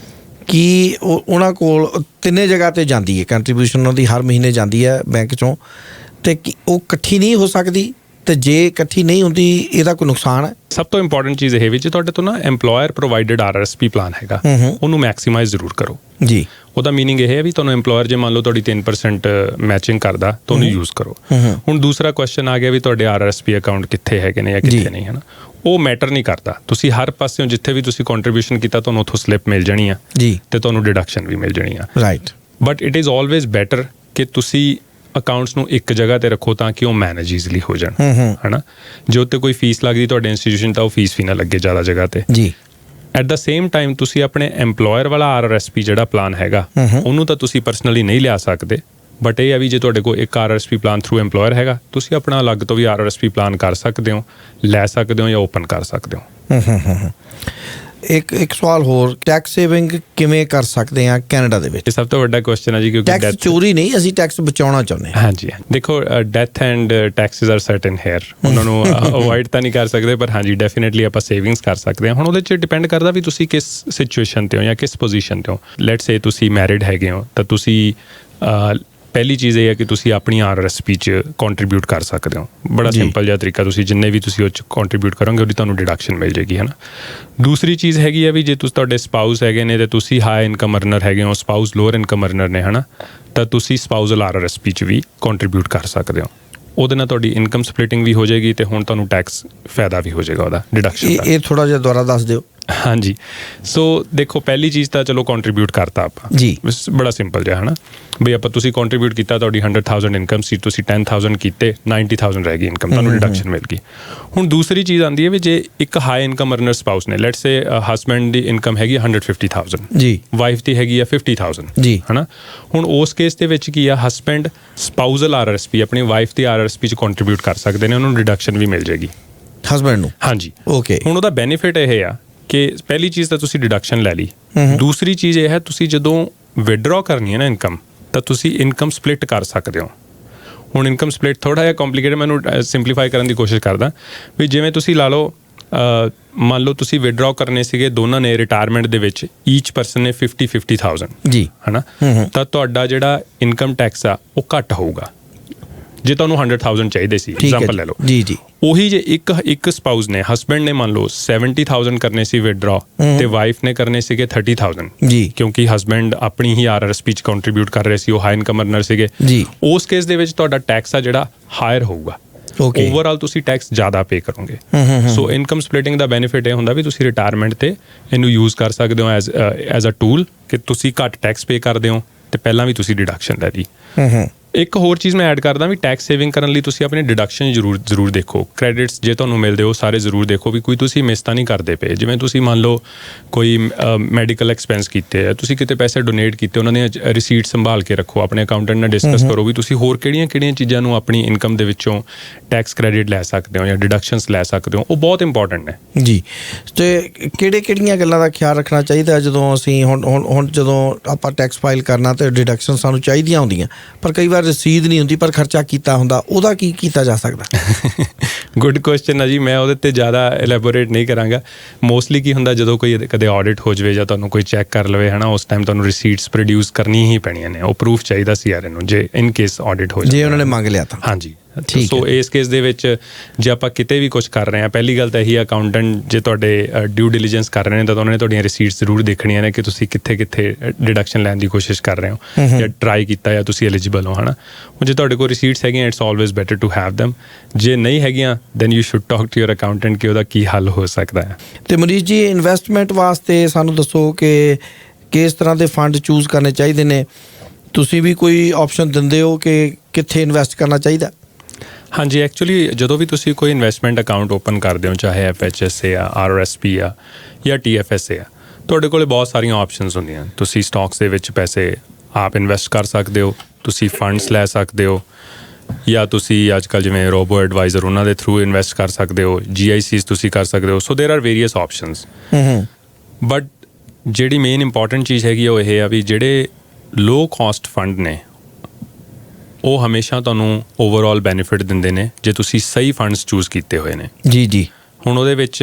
ਕੀ ਉਹਨਾਂ ਕੋਲ 3 ਜਗ੍ਹਾ ਤੇ ਜਾਂਦੀ ਹੈ ਕੰਟਰੀਬਿਊਸ਼ਨ, ਉਹਨਾਂ ਦੀ ਹਰ ਮਹੀਨੇ ਜਾਂਦੀ ਹੈ ਬੈਂਕ 'ਚੋਂ, ਤੇ ਉਹ ਇਕੱਠੀ ਨਹੀਂ ਹੋ ਸਕਦੀ? ਤੇ ਜੇ ਇਕੱਠੀ ਨਹੀਂ ਹੁੰਦੀ ਇਹਦਾ ਕੋਈ ਨੁਕਸਾਨ ਹੈ? ਸਭ ਤੋਂ ਇੰਪੋਰਟੈਂਟ ਚੀਜ਼ ਇਹ ਵੀ ਜੇ ਤੁਹਾਡੇ ਤੋਂ ਨਾ EMPLOYER ਪ੍ਰੋਵਾਈਡਡ RRSP ਪਲਾਨ ਹੈਗਾ, ਉਹਨੂੰ ਮੈਕਸੀਮਾਈਜ਼ ਜ਼ਰੂਰ ਕਰੋ ਜੀ। ਉਹਦਾ ਮੀਨਿੰਗ ਇਹ ਹੈ ਵੀ ਤੁਹਾਨੂੰ EMPLOYER ਜੇ ਮੰਨ ਲਓ ਤੁਹਾਡੀ 3% ਮੈਚਿੰਗ ਕਰਦਾ ਤਾਂ ਉਹਨੂੰ ਯੂਜ਼ ਕਰੋ। ਹੁਣ ਦੂਸਰਾ ਕੁਐਸਚਨ ਆ ਗਿਆ ਵੀ ਤੁਹਾਡੇ RRSP ਅਕਾਊਂਟ ਕਿੱਥੇ ਹੈਗੇ ਨੇ ਜਾਂ ਕਿੱਥੇ ਨਹੀਂ, ਹੈ ਨਾ, ਉਹ ਮੈਟਰ ਨਹੀਂ ਕਰਦਾ। ਤੁਸੀਂ ਹਰ ਪਾਸਿਓਂ ਜਿੱਥੇ ਵੀ ਤੁਸੀਂ ਕੰਟਰੀਬਿਊਸ਼ਨ ਕੀਤਾ ਤੁਹਾਨੂੰ ਉੱਥੋਂ ਸਲਿੱਪ ਮਿਲ ਜਾਣੀ ਆ ਜੀ, ਤੇ ਤੁਹਾਨੂੰ ਡਿਡਕਸ਼ਨ ਵੀ ਮਿਲ ਜਾਣੀ ਆ। Right. But it is always better ਕਿ ਤੁਸੀਂ ਅਕਾਊਂਟਸ ਨੂੰ ਇੱਕ ਜਗ੍ਹਾ ਤੇ ਰੱਖੋ ਤਾਂ ਕਿ ਉਹ ਮੈਨੇਜ ਈਜ਼ਲੀ ਹੋ ਜਾਣ, ਹੈ ਨਾ। ਜੇ ਉੱਤੇ ਕੋਈ ਫੀਸ ਲੱਗਦੀ ਤੁਹਾਡੇ ਇੰਸਟੀਟਿਊਸ਼ਨ ਤਾਂ ਉਹ ਫੀਸ ਵੀ ਨਾ ਲੱਗੇ ਜ਼ਿਆਦਾ ਜਗ੍ਹਾ ਤੇ ਜੀ। ਐਟ ਦਾ ਸੇਮ ਟਾਈਮ ਤੁਸੀਂ ਆਪਣੇ EMPLOYER ਵਾਲਾ RRSP ਜਿਹੜਾ ਪਲਾਨ ਹੈਗਾ ਉਹਨੂੰ ਤਾਂ ਤੁਸੀਂ ਪਰਸਨਲੀ ਨਹੀਂ ਲਿਆ ਸਕਦੇ, ਬਟ ਇਹ ਆ ਵੀ ਜੇ ਤੁਹਾਡੇ ਕੋਲ ਇੱਕ RRSP ਪਲਾਨ ਥਰੂ EMPLOYER ਹੈਗਾ ਤੁਸੀਂ ਆਪਣਾ ਅਲੱਗ ਤੋਂ ਵੀ RRSP ਪਲਾਨ ਕਰ ਸਕਦੇ ਹੋ, ਲੈ ਸਕਦੇ ਹੋ ਜਾਂ ਓਪਨ ਕਰ ਸਕਦੇ ਹੋ। ਇੱਕ ਸਵਾਲ ਹੋਰ, ਟੈਕਸ ਸੇਵਿੰਗ ਕਿਵੇਂ ਕਰ ਸਕਦੇ ਆ ਕੈਨੇਡਾ ਦੇ ਵਿੱਚ? ਇਹ ਸਭ ਤੋਂ ਵੱਡਾ ਕੁਐਸਚਨ ਹੈ ਜੀ, ਕਿਉਂਕਿ ਟੈਕਸ ਚੋਰੀ ਨਹੀਂ, ਅਸੀਂ ਟੈਕਸ ਬਚਾਉਣਾ ਚਾਹੁੰਦੇ ਹਾਂ। ਹਾਂਜੀ। ਦੇਖੋ death and taxes are certain here, ਉਹਨਾਂ ਨੂੰ ਅਵੋਇਡ ਤਾਂ ਨਹੀਂ ਕਰ ਸਕਦੇ, ਪਰ ਹਾਂਜੀ ਡੈਫੀਨੇਟਲੀ ਆਪਾਂ ਸੇਵਿੰਗਸ ਕਰ ਸਕਦੇ ਹਾਂ। ਹੁਣ ਉਹਦੇ 'ਚ ਡਿਪੈਂਡ ਕਰਦਾ ਵੀ ਤੁਸੀਂ ਕਿਸ ਸਿਚੁਏਸ਼ਨ 'ਤੇ ਹੋ ਜਾਂ ਕਿਸ ਪੋਜੀਸ਼ਨ 'ਤੇ ਹੋ। ਲੈਟਸ ਸੇ ਤੁਸੀਂ ਮੈਰਿਡ ਹੈਗੇ ਹੋ ਤਾਂ ਤੁਸੀਂ ਪਹਿਲੀ ਚੀਜ਼ ਇਹ ਹੈ ਕਿ ਤੁਸੀਂ ਆਪਣੀ RRSP 'ਚ ਕੰਟਰੀਬਿਊਟ ਕਰ ਸਕਦੇ ਹੋ। ਬੜਾ ਸਿੰਪਲ ਜਿਹਾ ਤਰੀਕਾ, ਤੁਸੀਂ ਜਿੰਨੇ ਵੀ ਤੁਸੀਂ ਉਹ 'ਚ ਕੰਟਰੀਬਿਊਟ ਕਰੋਗੇ ਉਹਦੀ ਤੁਹਾਨੂੰ ਡਿਡਕਸ਼ਨ ਮਿਲ ਜਾਏਗੀ, ਹੈ ਨਾ। ਦੂਸਰੀ ਚੀਜ਼ ਹੈਗੀ ਆ ਵੀ ਜੇ ਤੁਸੀਂ ਤੁਹਾਡੇ ਸਪਾਊਸ ਹੈਗੇ ਨੇ ਤੇ ਤੁਸੀਂ ਹਾਈ ਇਨਕਮ ਅਰਨਰ ਹੈਗੇ ਹੋ, ਸਪਾਊਸ ਲੋਅਰ ਇਨਕਮ ਅਰਨਰ ਨੇ, ਹੈ ਨਾ, ਤਾਂ ਤੁਸੀਂ ਸਪਾਊਸਲ RRSP 'ਚ ਵੀ ਕੰਟਰੀਬਿਊਟ ਕਰ ਸਕਦੇ ਹੋ। ਉਹਦੇ ਨਾਲ ਤੁਹਾਡੀ ਇਨਕਮ ਸਪਲਿਟਿੰਗ ਵੀ ਹੋ ਜਾਏਗੀ ਤੇ ਹੁਣ ਤੁਹਾਨੂੰ ਟੈਕਸ ਫਾਇਦਾ ਵੀ ਹੋ ਜਾਏਗਾ ਉਹਦਾ ਡਿਡਕਸ਼ਨ ਦਾ। ਇਹ ਥੋੜਾ ਜਿਹਾ ਦੁਬਾਰਾ ਦੱਸ ਦਿਓ। ਹਾਂਜੀ ਸੋ ਦੇਖੋ ਪਹਿਲੀ ਚੀਜ਼ ਤਾਂ ਚਲੋ ਕੰਟਰੀਬਿਊਟ ਕਰਤਾ ਆਪਾਂ ਜੀ ਬੜਾ ਸਿੰਪਲ ਜਿਹਾ ਹਨਾ ਵੀ ਆਪਾਂ ਤੁਸੀਂ ਕੰਟਰੀਬਿਊਟ ਕੀਤਾ ਤੁਹਾਡੀ 100,000 ਇਨਕਮ ਸੀ ਤੁਸੀਂ 10,000 ਕੀਤੇ 90,000 ਰਹਿ ਗਈ ਇਨਕਮ ਤੁਹਾਨੂੰ ਡਿਡਕਸ਼ਨ ਮਿਲ ਗਈ ਹੁਣ ਦੂਸਰੀ ਚੀਜ਼ ਆਉਂਦੀ ਹੈ ਵੀ ਜੇ ਇੱਕ ਹਾਈ ਇਨਕਮ ਅਰਨਰ ਸਪਾਊਸ ਨੇ let's say husband the income ਹੈਗੀ 150,000 ਜੀ ਵਾਈਫ ਦੀ ਹੈਗੀ ਆ 50,000 ਜੀ ਹਨਾ ਹੁਣ ਉਸ ਕੇਸ ਦੇ ਵਿੱਚ ਕੀ ਆ ਹਸਬੈਂਡ ਸਪਾਊਜ਼ਲ ਆਰਆਰਐਸਪੀ ਆਪਣੀ ਵਾਈਫ ਦੀ ਆਰਆਰਐਸਪੀ ਚ ਕੰਟਰੀਬਿਊਟ ਕਰ ਸਕਦੇ ਨੇ ਉਹਨਾਂ ਨੂੰ ਡਿਡਕਸ਼ਨ ਵੀ ਮਿਲ ਜਾਏਗੀ ਹਸਬੈਂਡ ਨੂੰ ਹਾਂਜੀ ਓਕੇ ਹੁਣ ਉਹਦਾ ਬੈਨੀਫਿਟ ਇਹ ਆ ਕਿ ਪਹਿਲੀ ਚੀਜ਼ ਤਾਂ ਤੁਸੀਂ ਡਿਡਕਸ਼ਨ ਲੈ ਲਈ ਦੂਸਰੀ ਚੀਜ਼ ਇਹ ਹੈ ਤੁਸੀਂ ਜਦੋਂ ਵਿਦਡਰਾ ਕਰਨੀ ਹੈ ਨਾ ਇਨਕਮ ਤਾਂ ਤੁਸੀਂ ਇਨਕਮ ਸਪਲਿਟ ਕਰ ਸਕਦੇ ਹੋ ਹੁਣ ਇਨਕਮ ਸਪਲਿਟ ਥੋੜਾ ਜਿਹਾ ਕੰਪਲਿਕੇਟਡ ਮੈਨੂੰ ਸਿੰਪਲੀਫਾਈ ਕਰਨ ਦੀ ਕੋਸ਼ਿਸ਼ ਕਰਦਾ ਵੀ ਜਿਵੇਂ ਤੁਸੀਂ ਲਾ ਲਓ ਮੰਨ ਲਓ ਤੁਸੀਂ ਵਿਦਡਰਾ ਕਰਨੇ ਸੀਗੇ ਦੋਨਾਂ ਨੇ ਰਿਟਾਇਰਮੈਂਟ ਦੇ ਵਿੱਚ ਈਚ ਪਰਸਨ ਨੇ 50,000 ਜੀ ਹਨਾ ਤਾਂ ਤੁਹਾਡਾ ਜਿਹੜਾ ਇਨਕਮ ਟੈਕਸ ਆ ਉਹ ਘੱਟ ਹੋਊਗਾ ਜੇ ਤੁਹਾਨੂੰ 100,000 ਚਾਹੀਦੇ ਸੀ ਐਗਜ਼ਾਮਪਲ ਲੈ ਲਓ ਜੀ ਜੀ ਉਹੀ ਜੇ ਇੱਕ ਸਪਾਊਸ ਨੇ ਹਸਬੈਂਡ ਨੇ ਮੰਨ ਲਓ 70,000 ਕਰਨੇ ਸੀ ਵਿਦਡਰਾ ਤੇ ਵਾਈਫ ਨੇ ਕਰਨੇ ਸੀਗੇ 30,000 ਜੀ ਕਿਉਂਕਿ ਹਸਬੈਂਡ ਆਪਣੀ ਹੀ ਆਰਆਰਐਸਪੀ ਚ ਕੰਟਰੀਬਿਊਟ ਕਰ ਰਹੇ ਸੀ ਉਹ ਹਾਈ ਇਨਕਮ ਅਰਨਰ ਸੀਗੇ ਜੀ ਉਸ ਕੇਸ ਦੇ ਵਿੱਚ ਤੁਹਾਡਾ ਟੈਕਸ ਆ ਜਿਹੜਾ ਹਾਇਰ ਹੋਊਗਾ ਓਕੇ ਓਵਰਆਲ ਤੁਸੀਂ ਟੈਕਸ ਜ਼ਿਆਦਾ ਪੇ ਕਰੋਗੇ ਸੋ ਇਨਕਮ ਸਪਲਿਟਿੰਗ ਦਾ ਬੈਨੀਫਿਟ ਇਹ ਹੁੰਦਾ ਵੀ ਤੁਸੀਂ ਰਿਟਾਇਰਮੈਂਟ ਤੇ ਇਹਨੂੰ ਯੂਜ਼ ਕਰ ਸਕਦੇ ਹੋ ਐਜ਼ ਅ ਟੂਲ ਕਿ ਤੁਸੀਂ ਘੱਟ ਟੈਕਸ ਪੇ ਕਰਦੇ ਹੋ ਤੇ ਪਹਿਲਾਂ ਵੀ ਤੁਸੀਂ ਡਿਡਕਸ਼ਨ ਲੈ ਲਈ ਇੱਕ ਹੋਰ ਚੀਜ਼ ਮੈਂ ਐਡ ਕਰਦਾ ਵੀ ਟੈਕਸ ਸੇਵਿੰਗ ਕਰਨ ਲਈ ਤੁਸੀਂ ਆਪਣੇ ਡਿਡਕਸ਼ਨ ਜ਼ਰੂਰ ਦੇਖੋ ਕ੍ਰੈਡਿਟਸ ਜੇ ਤੁਹਾਨੂੰ ਮਿਲਦੇ ਹੋ ਸਾਰੇ ਜ਼ਰੂਰ ਦੇਖੋ ਵੀ ਕੋਈ ਤੁਸੀਂ ਮਿਸ ਤਾਂ ਨਹੀਂ ਕਰਦੇ ਪਏ ਜਿਵੇਂ ਤੁਸੀਂ ਮੰਨ ਲਓ ਕੋਈ ਮੈਡੀਕਲ ਐਕਸਪੈਂਸ ਕੀਤੇ ਆ ਤੁਸੀਂ ਕਿਤੇ ਪੈਸੇ ਡੋਨੇਟ ਕੀਤੇ ਉਹਨਾਂ ਦੀਆਂ ਰਿਸੀਟ ਸੰਭਾਲ ਕੇ ਰੱਖੋ ਆਪਣੇ ਅਕਾਊਂਟੈਂਟ ਨਾਲ ਡਿਸਕਸ ਕਰੋ ਵੀ ਤੁਸੀਂ ਹੋਰ ਕਿਹੜੀਆਂ ਚੀਜ਼ਾਂ ਨੂੰ ਆਪਣੀ ਇਨਕਮ ਦੇ ਵਿੱਚੋਂ ਟੈਕਸ ਕ੍ਰੈਡਿਟ ਲੈ ਸਕਦੇ ਹੋ ਜਾਂ ਡਿਡਕਸ਼ਨਸ ਲੈ ਸਕਦੇ ਹੋ ਉਹ ਬਹੁਤ ਇੰਪੋਰਟੈਂਟ ਨੇ ਜੀ ਤੇ ਕਿਹੜੀਆਂ ਗੱਲਾਂ ਦਾ ਖਿਆਲ ਰੱਖਣਾ ਚਾਹੀਦਾ ਜਦੋਂ ਅਸੀਂ ਹੁਣ ਜਦੋਂ ਆਪਾਂ ਟੈਕਸ ਫਾਈਲ ਕਰਨਾ ਤੇ ਡਿਡਕਸ਼ਨ ਸਾਨੂੰ ਚਾਹੀਦੀਆਂ ਹੁੰਦੀਆਂ ਪਰ ਕਈ ਵਾਰ ਰਸੀਦ ਨਹੀਂ ਹੁੰਦੀ ਪਰ ਖਰਚਾ ਕੀਤਾ ਹੁੰਦਾ ਉਹਦਾ ਕੀ ਕੀਤਾ ਜਾ ਸਕਦਾ ਗੁੱਡ ਕੁਐਸਚਨ ਆ ਜੀ ਮੈਂ ਉਹਦੇ ਤੇ ਜ਼ਿਆਦਾ ਐਲੈਬੋਰੇਟ ਨਹੀਂ ਕਰਾਂਗਾ ਮੋਸਟਲੀ ਕੀ ਹੁੰਦਾ ਜਦੋਂ ਕੋਈ ਕਦੇ ਆਡਿਟ ਹੋ ਜਾਵੇ ਜਾਂ ਤੁਹਾਨੂੰ ਕੋਈ ਚੈੱਕ ਕਰ ਲਵੇ ਹੈ ਨਾ ਉਸ ਟਾਈਮ ਤੁਹਾਨੂੰ ਰਿਸੀਟਸ ਪ੍ਰੋਡਿਊਸ ਕਰਨੀ ਹੀ ਪੈਣੀਆਂ ਨੇ ਉਹ ਪ੍ਰੂਫ ਚਾਹੀਦਾ ਸੀ ਯਾਰ ਇਹਨੂੰ ਜੇ ਇਨ ਕੇਸ ਆਡਿਟ ਹੋ ਜਾਵੇ ਜੇ ਉਹਨਾਂ ਨੇ ਮੰਗ ਲਿਆ ਤਾਂ ਹਾਂਜੀ ਸੋ ਇਸ ਕੇਸ ਦੇ ਵਿੱਚ ਜੇ ਆਪਾਂ ਕਿਤੇ ਵੀ ਕੁਝ ਕਰ ਰਹੇ ਹਾਂ ਪਹਿਲੀ ਗੱਲ ਤਾਂ ਇਹੀ ਅਕਾਊਂਟੈਂਟ ਜੇ ਤੁਹਾਡੇ ਡਿਊ ਡਿਲੀਜੈਂਸ ਕਰ ਰਹੇ ਨੇ ਤਾਂ ਉਹਨਾਂ ਨੇ ਤੁਹਾਡੀਆਂ ਰਿਸੀਟਸ ਜ਼ਰੂਰ ਦੇਖਣੀਆਂ ਨੇ ਕਿ ਤੁਸੀਂ ਕਿੱਥੇ ਡਿਡਕਸ਼ਨ ਲੈਣ ਦੀ ਕੋਸ਼ਿਸ਼ ਕਰ ਰਹੇ ਹੋ ਜਾਂ ਟਰਾਈ ਕੀਤਾ ਜਾਂ ਤੁਸੀਂ ਐਲੀਜੀਬਲ ਹੋ ਹੈ ਨਾ ਜੇ ਤੁਹਾਡੇ ਕੋਲ ਰਿਸੀਟਸ ਹੈਗੀਆਂ it's always better to have them ਜੇ ਨਹੀਂ ਹੈਗੀਆਂ then you should talk to your accountant ਕਿ ਉਹਦਾ ਕੀ ਹੱਲ ਹੋ ਸਕਦਾ ਹੈ ਤੇ ਮਨੀਸ਼ ਜੀ ਇਨਵੈਸਟਮੈਂਟ ਵਾਸਤੇ ਸਾਨੂੰ ਦੱਸੋ ਕਿ ਕਿਸ ਤਰ੍ਹਾਂ ਦੇ ਫੰਡ ਚੂਜ਼ ਕਰਨੇ ਚਾਹੀਦੇ ਨੇ ਤੁਸੀਂ ਵੀ ਕੋਈ ਆਪਸ਼ਨ ਦਿੰਦੇ ਹੋ ਕਿ ਕਿੱਥੇ ਇਨਵੈਸਟ ਕਰਨਾ ਚਾਹੀਦਾ ਹਾਂਜੀ ਐਕਚੁਅਲੀ ਜਦੋਂ ਵੀ ਤੁਸੀਂ ਕੋਈ ਇਨਵੈਸਟਮੈਂਟ ਅਕਾਊਂਟ ਓਪਨ ਕਰਦੇ ਹੋ ਚਾਹੇ FHSA ਆ RRSP ਆ ਜਾਂ TFSA ਆ ਤੁਹਾਡੇ ਕੋਲ ਬਹੁਤ ਸਾਰੀਆਂ ਆਪਸ਼ਨਸ ਹੁੰਦੀਆਂ ਤੁਸੀਂ ਸਟਾਕਸ ਦੇ ਵਿੱਚ ਪੈਸੇ ਆਪ ਇਨਵੈਸਟ ਕਰ ਸਕਦੇ ਹੋ ਤੁਸੀਂ ਫੰਡਸ ਲੈ ਸਕਦੇ ਹੋ ਜਾਂ ਤੁਸੀਂ ਅੱਜ ਕੱਲ੍ਹ ਜਿਵੇਂ ਰੋਬੋ ਐਡਵਾਈਜ਼ਰ ਉਹਨਾਂ ਦੇ ਥਰੂ ਇਨਵੈਸਟ ਕਰ ਸਕਦੇ ਹੋ GICs ਤੁਸੀਂ ਕਰ ਸਕਦੇ ਹੋ so there are various options but ਜਿਹੜੀ ਮੇਨ ਇੰਪੋਰਟੈਂਟ ਚੀਜ਼ ਹੈਗੀ ਉਹ ਇਹ ਆ ਵੀ ਜਿਹੜੇ ਲੋ ਕਾਸਟ ਫੰਡ ਨੇ ਉਹ ਹਮੇਸ਼ਾ ਤੁਹਾਨੂੰ ਓਵਰਆਲ ਬੈਨੀਫਿਟ ਦਿੰਦੇ ਨੇ ਜੇ ਤੁਸੀਂ ਸਹੀ ਫੰਡਸ ਚੂਜ਼ ਕੀਤੇ ਹੋਏ ਨੇ ਜੀ ਹੁਣ ਉਹਦੇ ਵਿੱਚ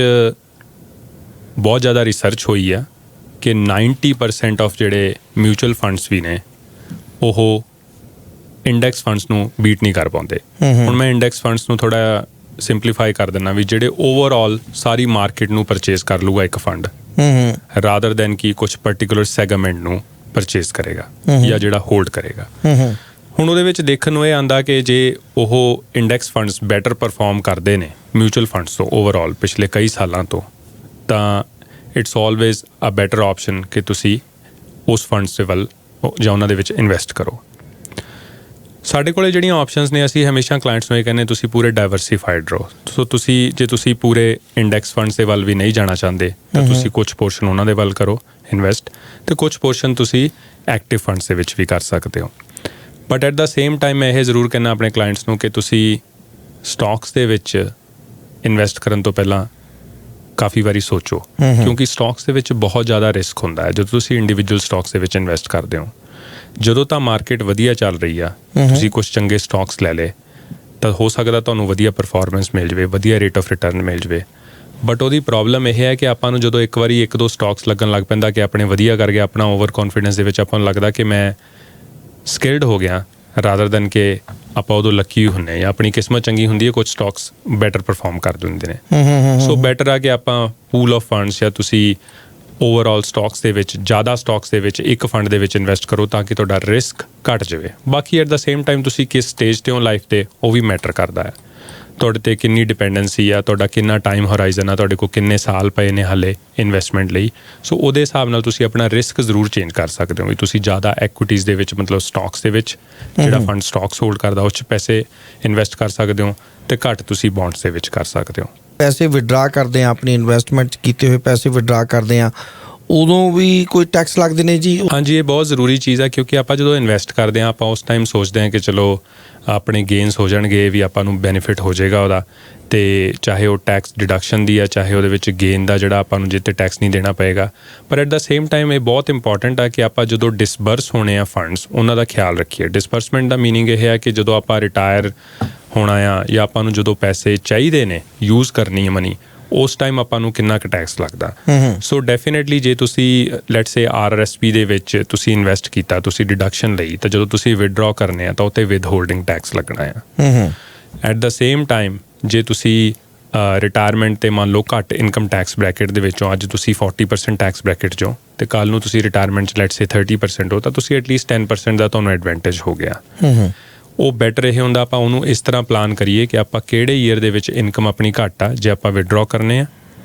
ਬਹੁਤ ਜ਼ਿਆਦਾ ਰਿਸਰਚ ਹੋਈ ਆ ਕਿ 90% ਆਫ ਜਿਹੜੇ ਮਿਊਚੁਅਲ ਫੰਡਸ ਵੀ ਨੇ ਉਹ ਇੰਡੈਕਸ ਫੰਡਸ ਨੂੰ ਬੀਟ ਨਹੀਂ ਕਰ ਪਾਉਂਦੇ ਹੁਣ ਮੈਂ ਇੰਡੈਕਸ ਫੰਡਸ ਨੂੰ ਥੋੜਾ ਸਿੰਪਲੀਫਾਈ ਕਰ ਦਿੰਦਾ ਵੀ ਜਿਹੜੇ ਓਵਰਆਲ ਸਾਰੀ ਮਾਰਕੀਟ ਨੂੰ ਪਰਚੇਸ ਕਰ ਲੂਗਾ ਇੱਕ ਫੰਡ ਰਾਦਰ ਦੈਨ ਕਿ ਕੁਝ ਪਾਰਟਿਕੂਲਰ ਸੈਗਮੈਂਟ ਨੂੰ ਪਰਚੇਸ ਕਰੇਗਾ ਜਾਂ ਜਿਹੜਾ ਹੋਲਡ ਕਰੇਗਾ ਹੁਣ ਉਹਦੇ ਵਿੱਚ ਦੇਖਣ ਨੂੰ ਇਹ ਆਉਂਦਾ ਕਿ ਜੇ ਉਹ ਇੰਡੈਕਸ ਫੰਡਸ ਬੈਟਰ ਪਰਫਾਰਮ ਕਰਦੇ ਨੇ ਮਿਊਚੁਅਲ ਫੰਡਸ ਤੋਂ ਓਵਰਆਲ ਪਿਛਲੇ ਕਈ ਸਾਲਾਂ ਤੋਂ ਤਾਂ it's always a better option ਕਿ ਤੁਸੀਂ ਉਸ ਫੰਡਸ ਦੇ ਵੱਲ ਜਾਂ ਉਹਨਾਂ ਦੇ ਵਿੱਚ ਇਨਵੈਸਟ ਕਰੋ ਸਾਡੇ ਕੋਲ ਜਿਹੜੀਆਂ ਆਪਸ਼ਨਸ ਨੇ ਅਸੀਂ ਹਮੇਸ਼ਾ ਕਲਾਇੰਟਸ ਨੂੰ ਇਹ ਕਹਿੰਦੇ ਤੁਸੀਂ ਪੂਰੇ ਡਾਇਵਰਸੀਫਾਈਡ ਰਹੋ ਸੋ ਤੁਸੀਂ ਪੂਰੇ ਇੰਡੈਕਸ ਫੰਡਸ ਦੇ ਵੱਲ ਵੀ ਨਹੀਂ ਜਾਣਾ ਚਾਹੁੰਦੇ ਤਾਂ ਤੁਸੀਂ ਕੁਝ ਪੋਰਸ਼ਨ ਉਹਨਾਂ ਦੇ ਵੱਲ ਕਰੋ ਇਨਵੈਸਟ ਤੇ ਕੁਝ ਪੋਰਸ਼ਨ ਤੁਸੀਂ ਐਕਟਿਵ ਫੰਡਸ ਦੇ ਵਿੱਚ ਵੀ ਕਰ ਸਕਦੇ ਹੋ but at the same time ਮੈਂ ਇਹ ਜ਼ਰੂਰ ਕਹਿੰਦਾ ਆਪਣੇ ਕਲਾਇੰਟਸ ਨੂੰ ਕਿ ਤੁਸੀਂ ਸਟਾਕਸ ਦੇ ਵਿੱਚ ਇਨਵੈਸਟ ਕਰਨ ਤੋਂ ਪਹਿਲਾਂ ਕਾਫੀ ਵਾਰੀ ਸੋਚੋ ਕਿਉਂਕਿ ਸਟਾਕਸ ਦੇ ਵਿੱਚ ਬਹੁਤ ਜ਼ਿਆਦਾ ਰਿਸਕ ਹੁੰਦਾ ਹੈ ਜਦੋਂ ਤੁਸੀਂ ਇੰਡੀਵਿਜੂਅਲ ਸਟਾਕਸ ਦੇ ਵਿੱਚ ਇਨਵੈਸਟ ਕਰਦੇ ਹੋ ਜਦੋਂ ਤਾਂ ਮਾਰਕੀਟ ਵਧੀਆ ਚੱਲ ਰਹੀ ਆ ਤੁਸੀਂ ਕੁਝ ਚੰਗੇ ਸਟਾਕਸ ਲੈ ਲਏ ਤਾਂ ਹੋ ਸਕਦਾ ਤੁਹਾਨੂੰ ਵਧੀਆ ਪਰਫਾਰਮੈਂਸ ਮਿਲ ਜਾਵੇ ਵਧੀਆ ਰੇਟ ਆਫ ਰਿਟਰਨ ਮਿਲ ਜਾਵੇ ਬਟ ਉਹਦੀ ਪ੍ਰੋਬਲਮ ਇਹ ਹੈ ਕਿ ਆਪਾਂ ਨੂੰ ਜਦੋਂ ਇੱਕ ਵਾਰੀ ਇੱਕ ਦੋ ਸਟਾਕਸ ਲੱਗਣ ਲੱਗ ਪੈਂਦਾ ਕਿ ਆਪਣੇ ਵਧੀਆ ਕਰ ਗਿਆ ਆਪਣਾ ਓਵਰ ਕੌਨਫੀਡੈਂਸ ਦੇ ਵਿੱਚ ਆਪਾਂ ਨੂੰ ਲੱਗਦਾ ਕਿ ਮੈਂ ਸਕਿਲਡ ਹੋ ਗਿਆ ਰਾਦਰ ਦੈਨ ਕਿ ਆਪਾਂ ਉਦੋਂ ਲੱਕੀ ਹੁੰਦੇ ਜਾਂ ਆਪਣੀ ਕਿਸਮਤ ਚੰਗੀ ਹੁੰਦੀ ਹੈ ਕੁਝ ਸਟਾਕਸ ਬੈਟਰ ਪਰਫਾਰਮ ਕਰ ਦਿੰਦੇ ਨੇ ਸੋ ਬੈਟਰ ਆ ਕਿ ਆਪਾਂ ਪੂਲ ਆਫ ਫੰਡਸ ਜਾਂ ਤੁਸੀਂ ਓਵਰਆਲ ਸਟਾਕਸ ਦੇ ਵਿੱਚ ਜ਼ਿਆਦਾ ਸਟਾਕਸ ਦੇ ਵਿੱਚ ਇੱਕ ਫੰਡ ਦੇ ਵਿੱਚ ਇਨਵੈਸਟ ਕਰੋ ਤਾਂ ਕਿ ਤੁਹਾਡਾ ਰਿਸਕ ਘੱਟ ਜਾਵੇ ਬਾਕੀ ਐਟ ਦਾ ਸੇਮ ਟਾਈਮ ਤੁਸੀਂ ਕਿਸ ਸਟੇਜ 'ਤੇ ਹੋ ਲਾਈਫ 'ਤੇ ਉਹ ਵੀ ਮੈਟਰ ਕਰਦਾ ਹੈ ਤੁਹਾਡੇ ਤੇ ਕਿੰਨੀ ਡਿਪੈਂਡੈਂਸੀ ਆ, ਤੁਹਾਡਾ ਕਿੰਨਾ ਟਾਈਮ ਹੋਰਾਈਜ਼ਨ ਆ, ਤੁਹਾਡੇ ਕੋਲ ਕਿੰਨੇ ਸਾਲ ਪਏ ਨੇ ਹਾਲੇ ਇਨਵੈਸਟਮੈਂਟ ਲਈ। ਸੋ ਉਹਦੇ ਹਿਸਾਬ ਨਾਲ ਤੁਸੀਂ ਆਪਣਾ ਰਿਸਕ ਜ਼ਰੂਰ ਚੇਂਜ ਕਰ ਸਕਦੇ ਹੋ ਵੀ ਤੁਸੀਂ ਜ਼ਿਆਦਾ ਐਕੁਇਟੀਜ਼ ਦੇ ਵਿੱਚ ਮਤਲਬ ਸਟਾਕਸ ਦੇ ਵਿੱਚ ਜਿਹੜਾ ਫੰਡ ਸਟਾਕਸ ਹੋਲਡ ਕਰਦਾ ਉਸ 'ਚ ਪੈਸੇ ਇਨਵੈਸਟ ਕਰ ਸਕਦੇ ਹੋ ਅਤੇ ਘੱਟ ਤੁਸੀਂ ਬੌਂਡਸ ਦੇ ਵਿੱਚ ਕਰ ਸਕਦੇ ਹੋ। ਪੈਸੇ ਵਿਡਰਾ ਕਰਦੇ ਆ, ਆਪਣੀ ਇਨਵੈਸਟਮੈਂਟ ਕੀਤੇ ਹੋਏ ਪੈਸੇ ਵਿਡਰਾ ਕਰਦੇ ਆ, ਉਦੋਂ ਵੀ ਕੋਈ ਟੈਕਸ ਲੱਗਦੇ ਨੇ ਜੀ? ਹਾਂਜੀ, ਇਹ ਬਹੁਤ ਜ਼ਰੂਰੀ ਚੀਜ਼ ਹੈ ਕਿਉਂਕਿ ਆਪਾਂ ਜਦੋਂ ਇਨਵੈਸਟ ਕਰਦੇ ਹਾਂ ਆਪਾਂ ਉਸ ਟਾਈਮ ਸੋਚਦੇ ਹਾਂ ਕਿ ਚਲੋ ਆਪਣੇ ਗੇਨਸ ਹੋ ਜਾਣਗੇ ਵੀ ਆਪਾਂ ਨੂੰ ਬੈਨੀਫਿਟ ਹੋ ਜਾਏਗਾ ਉਹਦਾ, ਅਤੇ ਚਾਹੇ ਉਹ ਟੈਕਸ ਡਿਡਕਸ਼ਨ ਦੀ ਆ ਚਾਹੇ ਉਹਦੇ ਵਿੱਚ ਗੇਨ ਦਾ ਜਿਹੜਾ ਆਪਾਂ ਨੂੰ ਜਿੱਤੇ ਟੈਕਸ ਨਹੀਂ ਦੇਣਾ ਪਏਗਾ। ਪਰ ਐਟ ਦਾ ਸੇਮ ਟਾਈਮ ਇਹ ਬਹੁਤ ਇੰਪੋਰਟੈਂਟ ਆ ਕਿ ਆਪਾਂ ਜਦੋਂ ਡਿਸਬਰਸ ਹੋਣੇ ਆ ਫੰਡਸ ਉਹਨਾਂ ਦਾ ਖਿਆਲ ਰੱਖੀਏ। ਡਿਸਬਰਸਮੈਂਟ ਦਾ ਮੀਨਿੰਗ ਇਹ ਹੈ ਕਿ ਜਦੋਂ ਆਪਾਂ ਰਿਟਾਇਰ ਹੋਣਾ ਆ ਜਾਂ ਆਪਾਂ ਨੂੰ ਜਦੋਂ ਪੈਸੇ ਚਾਹੀਦੇ ਨੇ ਯੂਜ਼ ਕਰਨੀ ਹੈ ਮਨੀ, ਉਸ ਟਾਈਮ ਆਪਾਂ ਨੂੰ ਕਿੰਨਾ ਕੁ ਟੈਕਸ ਲੱਗਦਾ। ਸੋ ਡੈਫੀਨੇਟਲੀ ਜੇ ਤੁਸੀਂ ਲੈਟਸ ਸੇ RRSP ਦੇ ਵਿੱਚ ਤੁਸੀਂ ਇਨਵੈਸਟ ਕੀਤਾ, ਤੁਸੀਂ ਡਿਡਕਸ਼ਨ ਲਈ, ਤਾਂ ਜਦੋਂ ਤੁਸੀਂ ਵਿਦਡਰਾ ਕਰਨੇ ਆ ਤਾਂ ਉੱਤੇ ਵਿਦ ਹੋਲਡਿੰਗ ਟੈਕਸ ਲੱਗਣਾ ਆ। ਐਟ ਦਾ ਸੇਮ ਟਾਈਮ ਜੇ ਤੁਸੀਂ ਰਿਟਾਇਰਮੈਂਟ 'ਤੇ ਮੰਨ ਲਓ ਘੱਟ ਇਨਕਮ ਟੈਕਸ ਬ੍ਰੈਕਟ ਦੇ ਵਿੱਚੋਂ ਅੱਜ ਤੁਸੀਂ 40% ਟੈਕਸ ਬ੍ਰੈਕਟ 'ਚੋਂ ਅਤੇ ਕੱਲ੍ਹ ਨੂੰ ਤੁਸੀਂ ਰਿਟਾਇਰਮੈਂਟ 'ਚ ਲੈਟਸ ਸੇ 30% ਹੋ ਤਾਂ ਤੁਸੀਂ ਐਟਲੀਸਟ 10% ਦਾ ਤੁਹਾਨੂੰ ਐਡਵਾਂਟੇਜ ਹੋ ਗਿਆ। ਉਹ ਬੈਟਰ ਇਹ ਹੁੰਦਾ ਆਪਾਂ ਉਹਨੂੰ ਇਸ ਤਰ੍ਹਾਂ ਪਲਾਨ ਕਰੀਏ ਕਿ ਆਪਾਂ ਕਿਹੜੇ ਈਅਰ ਦੇ ਵਿੱਚ ਇਨਕਮ ਆਪਣੀ ਘੱਟ ਆ ਜੇ ਆਪਾਂ ਵਿਦਡਰਾ ਕਰਨੇ ਆ,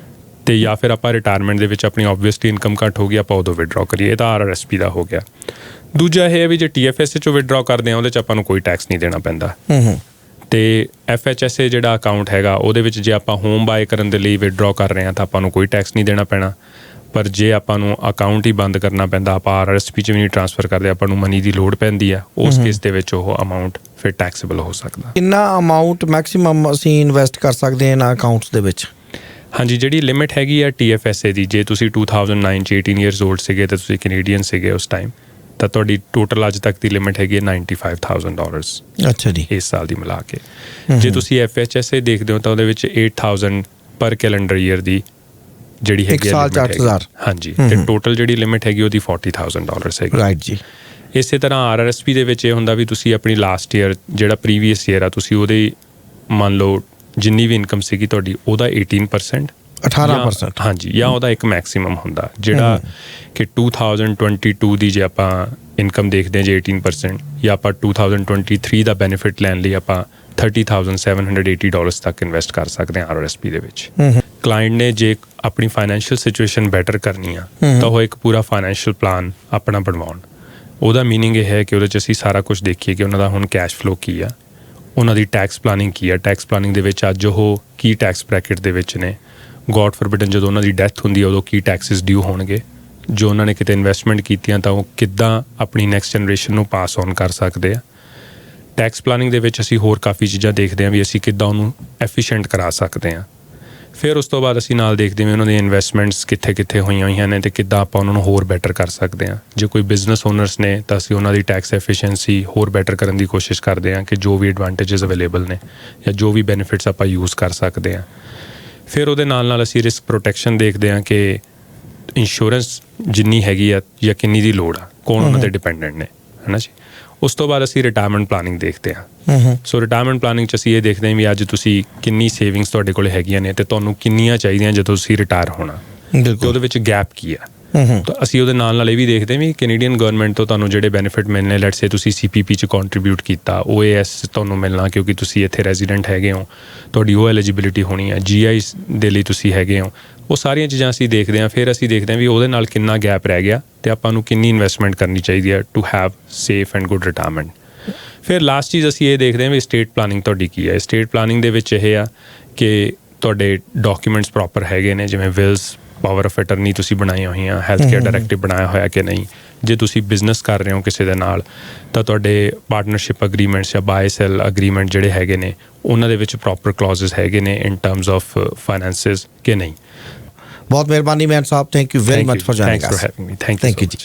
ਅਤੇ ਜਾਂ ਫਿਰ ਆਪਾਂ ਰਿਟਾਇਰਮੈਂਟ ਦੇ ਵਿੱਚ ਆਪਣੀ ਓਬਵੀਅਸਲੀ ਇਨਕਮ ਘੱਟ ਹੋ ਗਈ ਆਪਾਂ ਉਦੋਂ ਵਿਦਡਰਾ ਕਰੀਏ। ਇਹ ਤਾਂ RRSP ਦਾ ਹੋ ਗਿਆ। ਦੂਜਾ ਇਹ ਹੈ ਵੀ ਜੇ TFSA 'ਚੋਂ ਵਿਦਡਰਾ ਕਰਦੇ ਆ ਉਹਦੇ 'ਚ ਆਪਾਂ ਨੂੰ ਕੋਈ ਟੈਕਸ ਨਹੀਂ ਦੇਣਾ ਪੈਂਦਾ। ਅਤੇ FHSA ਜਿਹੜਾ ਅਕਾਊਂਟ ਹੈਗਾ ਉਹਦੇ ਵਿੱਚ ਜੇ ਆਪਾਂ ਹੋਮ ਬਾਏ ਕਰਨ ਦੇ ਲਈ ਵਿਦਡਰਾ ਕਰ ਰਹੇ ਹਾਂ ਤਾਂ ਆਪਾਂ ਨੂੰ ਕੋਈ ਟੈਕਸ ਨਹੀਂ ਦੇਣਾ ਪੈਣਾ। ਪਰ ਜੇ ਆਪਾਂ ਨੂੰ ਅਕਾਊਂਟ ਹੀ ਬੰਦ ਕਰਨਾ ਪੈਂਦਾ, ਆਪਾਂ RRSP 'ਚ ਵੀ ਨਹੀਂ ਟ੍ਰਾਂਸਫਰ ਕਰਦੇ, ਆਪਾਂ ਨੂੰ ਮਨੀ ਦੀ ਲੋੜ ਪੈਂਦੀ ਆ, ਉਸ ਕੇਸ ਦੇ ਵਿੱਚ ਉਹ ਅਮਾਊਂਟ ਫਿਰ ਟੈਕਸੇਬਲ ਹੋ ਸਕਦਾ। ਕਿੰਨਾ ਅਮਾਊਂਟ ਮੈਕਸਿਮਮ ਅਸੀਂ ਇਨਵੈਸਟ ਕਰ ਸਕਦੇ ਹਾਂ ਇਹਨਾਂ ਅਕਾਊਂਟਸ ਦੇ ਵਿੱਚ? ਹਾਂਜੀ, ਜਿਹੜੀ ਲਿਮਿਟ ਹੈਗੀ ਆ TFSA ਦੀ, ਜੇ ਤੁਸੀਂ 2009 'ਚ 18 ਈਅਰਸ ਓਲਡ ਸੀਗੇ ਤਾਂ ਤੁਸੀਂ ਕੈਨੇਡੀਅਨ ਸੀਗੇ ਉਸ ਟਾਈਮ, ਤਾਂ ਤੁਹਾਡੀ ਟੋਟਲ ਅੱਜ ਤੱਕ ਦੀ ਲਿਮਿਟ ਹੈਗੀ ਹੈ $95,000। ਅੱਛਾ ਜੀ। ਇਸ ਸਾਲ ਦੀ ਮਿਲਾ ਕੇ। ਜੇ ਤੁਸੀਂ FHSA ਦੇਖਦੇ ਹੋ ਤਾਂ ਉਹਦੇ ਵਿੱਚ 8,000 ਪਰ ਕੈਲੰਡਰ ਈਅਰ ਦੀ ਜਿਹੜੀ ਹੈਗੀ ਆ 8,000। ਹਾਂਜੀ, ਅਤੇ ਟੋਟਲ ਜਿਹੜੀ ਲਿਮਿਟ ਹੈਗੀ ਉਹਦੀ $40,000 ਹੈਗੀ। ਰਾਈਟ ਜੀ। ਇਸੇ ਤਰ੍ਹਾਂ RRSP ਦੇ ਵਿੱਚ ਇਹ ਹੁੰਦਾ ਵੀ ਤੁਸੀਂ ਆਪਣੀ ਲਾਸਟ ਈਅਰ ਜਿਹੜਾ ਪ੍ਰੀਵੀਅਸ ਈਅਰ ਆ ਤੁਸੀਂ ਉਹਦੇ ਮੰਨ ਲਓ ਜਿੰਨੀ ਵੀ ਇਨਕਮ ਸੀਗੀ ਤੁਹਾਡੀ ਉਹਦਾ 18% 18%। ਹਾਂਜੀ, ਜਾਂ ਉਹਦਾ ਇੱਕ ਮੈਕਸੀਮਮ ਹੁੰਦਾ ਜਿਹੜਾ ਕਿ 2022 ਦੀ ਜੇ ਆਪਾਂ ਇਨਕਮ ਦੇਖਦੇ ਹਾਂ ਜੇ 18%, ਜਾਂ ਆਪਾਂ 2023 ਦਾ ਬੈਨੀਫਿਟ ਲੈਣ ਲਈ ਆਪਾਂ $30,780 ਤੱਕ ਇਨਵੈਸਟ ਕਰ ਸਕਦੇ ਹਾਂ RRSP ਦੇ ਵਿੱਚ। ਕਲਾਇੰਟ ਨੇ ਜੇ ਆਪਣੀ ਫਾਈਨੈਂਸ਼ੀਅਲ ਸਿਚੁਏਸ਼ਨ ਬੈਟਰ ਕਰਨੀ ਆ ਤਾਂ ਉਹ ਇੱਕ ਪੂਰਾ ਫਾਈਨੈਂਸ਼ੀਅਲ ਪਲਾਨ ਆਪਣਾ ਬਣਵਾਉਣ। ਉਹਦਾ ਮੀਨਿੰਗ ਇਹ ਹੈ ਕਿ ਉਹਦੇ 'ਚ ਅਸੀਂ ਸਾਰਾ ਕੁਝ ਦੇਖੀਏ ਕਿ ਉਹਨਾਂ ਦਾ ਹੁਣ ਕੈਸ਼ ਫਲੋ ਕੀ ਆ, ਉਹਨਾਂ ਦੀ ਟੈਕਸ ਪਲਾਨਿੰਗ ਕੀ ਆ, ਟੈਕਸ ਪਲਾਨਿੰਗ ਦੇ ਵਿੱਚ ਅੱਜ ਉਹ ਕੀ ਟੈਕਸ ਬ੍ਰੈਕਟ ਦੇ ਵਿੱਚ ਨੇ, ਗੋਡ ਫੋਰਬਿਡਨ ਜਦੋਂ ਉਹਨਾਂ ਦੀ ਡੈਥ ਹੁੰਦੀ ਹੈ ਉਦੋਂ ਕੀ ਟੈਕਸਿਸ ਡਿਊ ਹੋਣਗੇ, ਜੋ ਉਹਨਾਂ ਨੇ ਕਿਤੇ ਇਨਵੈਸਟਮੈਂਟ ਕੀਤੀਆਂ ਤਾਂ ਉਹ ਕਿੱਦਾਂ ਆਪਣੀ ਨੈਕਸਟ ਜਨਰੇਸ਼ਨ ਨੂੰ ਪਾਸ ਔਨ ਕਰ ਸਕਦੇ ਆ। ਟੈਕਸ ਪਲਾਨਿੰਗ ਦੇ ਵਿੱਚ ਅਸੀਂ ਹੋਰ ਕਾਫੀ ਚੀਜ਼ਾਂ ਦੇਖਦੇ ਹਾਂ ਵੀ ਅਸੀਂ ਕਿੱਦਾਂ ਉਹਨੂੰ ਐਫੀਸ਼ੀਐਂਟ ਕਰਾ ਸਕਦੇ ਹਾਂ। ਫਿਰ ਉਸ ਤੋਂ ਬਾਅਦ ਅਸੀਂ ਨਾਲ ਦੇਖਦੇ ਹਾਂ ਉਹਨਾਂ ਦੀ ਇਨਵੈਸਟਮੈਂਟਸ ਕਿੱਥੇ ਕਿੱਥੇ ਹੋਈਆਂ ਨੇ ਅਤੇ ਕਿੱਦਾਂ ਆਪਾਂ ਉਹਨਾਂ ਨੂੰ ਹੋਰ ਬੈਟਰ ਕਰ ਸਕਦੇ ਹਾਂ। ਜੇ ਕੋਈ ਬਿਜ਼ਨਸ ਓਨਰਸ ਨੇ ਤਾਂ ਅਸੀਂ ਉਹਨਾਂ ਦੀ ਟੈਕਸ ਐਫੀਸ਼ੀਐਂਸੀ ਹੋਰ ਬੈਟਰ ਕਰਨ ਦੀ ਕੋਸ਼ਿਸ਼ ਕਰਦੇ ਹਾਂ ਕਿ ਜੋ ਵੀ ਐਡਵਾਂਟੇਜਸ ਅਵੇਲੇਬਲ ਨੇ ਜਾਂ ਜੋ ਵੀ ਬੈਨੀਫਿਟਸ ਆਪਾਂ ਯੂਜ਼ ਕਰ ਸਕਦੇ ਹਾਂ। ਫਿਰ ਉਹਦੇ ਨਾਲ ਅਸੀਂ ਰਿਸਕ ਪ੍ਰੋਟੈਕਸ਼ਨ ਦੇਖਦੇ ਹਾਂ ਕਿ ਇੰਸ਼ੋਰੈਂਸ ਜਿੰਨੀ ਹੈਗੀ ਆ ਜਾਂ ਕਿੰਨੀ ਦੀ ਲੋੜ ਆ, ਕੌਣ ਉਹਨਾਂ 'ਤੇ ਡਿਪੈਂਡੈਂਟ ਨੇ, ਹੈ ਨਾ ਜੀ। ਉਸ ਤੋਂ ਬਾਅਦ ਅਸੀਂ ਰਿਟਾਇਰਮੈਂਟ ਪਲਾਨਿੰਗ ਦੇਖਦੇ ਹਾਂ। ਸੋ ਰਿਟਾਇਰਮੈਂਟ ਪਲਾਨਿੰਗ 'ਚ ਅਸੀਂ ਇਹ ਦੇਖਦੇ ਹਾਂ ਵੀ ਅੱਜ ਤੁਸੀਂ ਕਿੰਨੀ ਸੇਵਿੰਗਸ ਤੁਹਾਡੇ ਕੋਲ ਹੈਗੀਆਂ ਨੇ ਅਤੇ ਤੁਹਾਨੂੰ ਕਿੰਨੀਆਂ ਚਾਹੀਦੀਆਂ ਜਦੋਂ ਤੁਸੀਂ ਰਿਟਾਇਰ ਹੋਣਾ, ਅਤੇ ਉਹਦੇ ਵਿੱਚ ਗੈਪ ਕੀ ਆ। ਤਾਂ ਅਸੀਂ ਉਹਦੇ ਨਾਲ ਇਹ ਵੀ ਦੇਖਦੇ ਹਾਂ ਵੀ ਕੈਨੇਡੀਅਨ ਗਵਰਨਮੈਂਟ ਤੋਂ ਤੁਹਾਨੂੰ ਜਿਹੜੇ ਬੈਨੀਫਿਟ ਮਿਲਣੇ, ਲੈਟਸ ਸੇ ਤੁਸੀਂ CPP 'ਚ ਕੰਟਰੀਬਿਊਟ ਕੀਤਾ, OAS ਤੁਹਾਨੂੰ ਮਿਲਣਾ ਕਿਉਂਕਿ ਤੁਸੀਂ ਇੱਥੇ ਰੈਜ਼ੀਡੈਂਟ ਹੈਗੇ ਹੋ, ਤੁਹਾਡੀ ਉਹ ਐਲੀਜੀਬਿਲਿਟੀ ਹੋਣੀ ਹੈ, GI ਦੇ ਲਈ ਤੁਸੀਂ ਹੈਗੇ ਹੋ, ਉਹ ਸਾਰੀਆਂ ਚੀਜ਼ਾਂ ਅਸੀਂ ਦੇਖਦੇ ਹਾਂ। ਫਿਰ ਅਸੀਂ ਦੇਖਦੇ ਹਾਂ ਵੀ ਉਹਦੇ ਨਾਲ ਕਿੰਨਾ ਗੈਪ ਰਹਿ ਗਿਆ ਅਤੇ ਆਪਾਂ ਨੂੰ ਕਿੰਨੀ ਇਨਵੈਸਟਮੈਂਟ ਕਰਨੀ ਚਾਹੀਦੀ ਹੈ to have safe and good retirement. ਫਿਰ ਲਾਸਟ ਚੀਜ਼ ਅਸੀਂ ਇਹ ਦੇਖਦੇ ਹਾਂ ਵੀ ਸਟੇਟ ਪਲਾਨਿੰਗ ਤੁਹਾਡੀ ਕੀ ਹੈ। ਸਟੇਟ ਪਲਾਨਿੰਗ ਦੇ ਵਿੱਚ ਇਹ ਆ ਕਿ ਤੁਹਾਡੇ ਡਾਕੂਮੈਂਟਸ ਪ੍ਰੋਪਰ ਹੈਗੇ ਨੇ, ਜਿਵੇਂ ਵਿਲਸ, ਪਾਵਰ ਆਫ ਅਟਰਨੀ ਤੁਸੀਂ ਬਣਾਈਆਂ ਹੋਈਆਂ, ਹੈਲਥ ਕੇਅਰ ਡਾਇਰੈਕਟਿਵ ਬਣਾਇਆ ਹੋਇਆ ਕਿ ਨਹੀਂ। ਜੇ ਤੁਸੀਂ ਬਿਜ਼ਨਸ ਕਰ ਰਹੇ ਹੋ ਕਿਸੇ ਦੇ ਨਾਲ ਤਾਂ ਤੁਹਾਡੇ ਪਾਰਟਨਰਸ਼ਿਪ ਅਗਰੀਮੈਂਟਸ ਜਾਂ ਬਾਏ ਸੈਲ ਅਗਰੀਮੈਂਟ ਜਿਹੜੇ ਹੈਗੇ ਨੇ ਉਹਨਾਂ ਦੇ ਵਿੱਚ ਪ੍ਰੋਪਰ ਕਲੌਜ਼ਸ ਹੈਗੇ ਨੇ ਇਨ ਟਰਮਸ ਆਫ ਫਾਈਨੈਂਸਿਸ ਕਿ ਨਹੀਂ। ਬਹੁਤ ਮਿਹਰਬਾਨੀ ਮੈਨ ਸਾਹਿਬ, thank you very much for joining us. Thank you ਜੀ।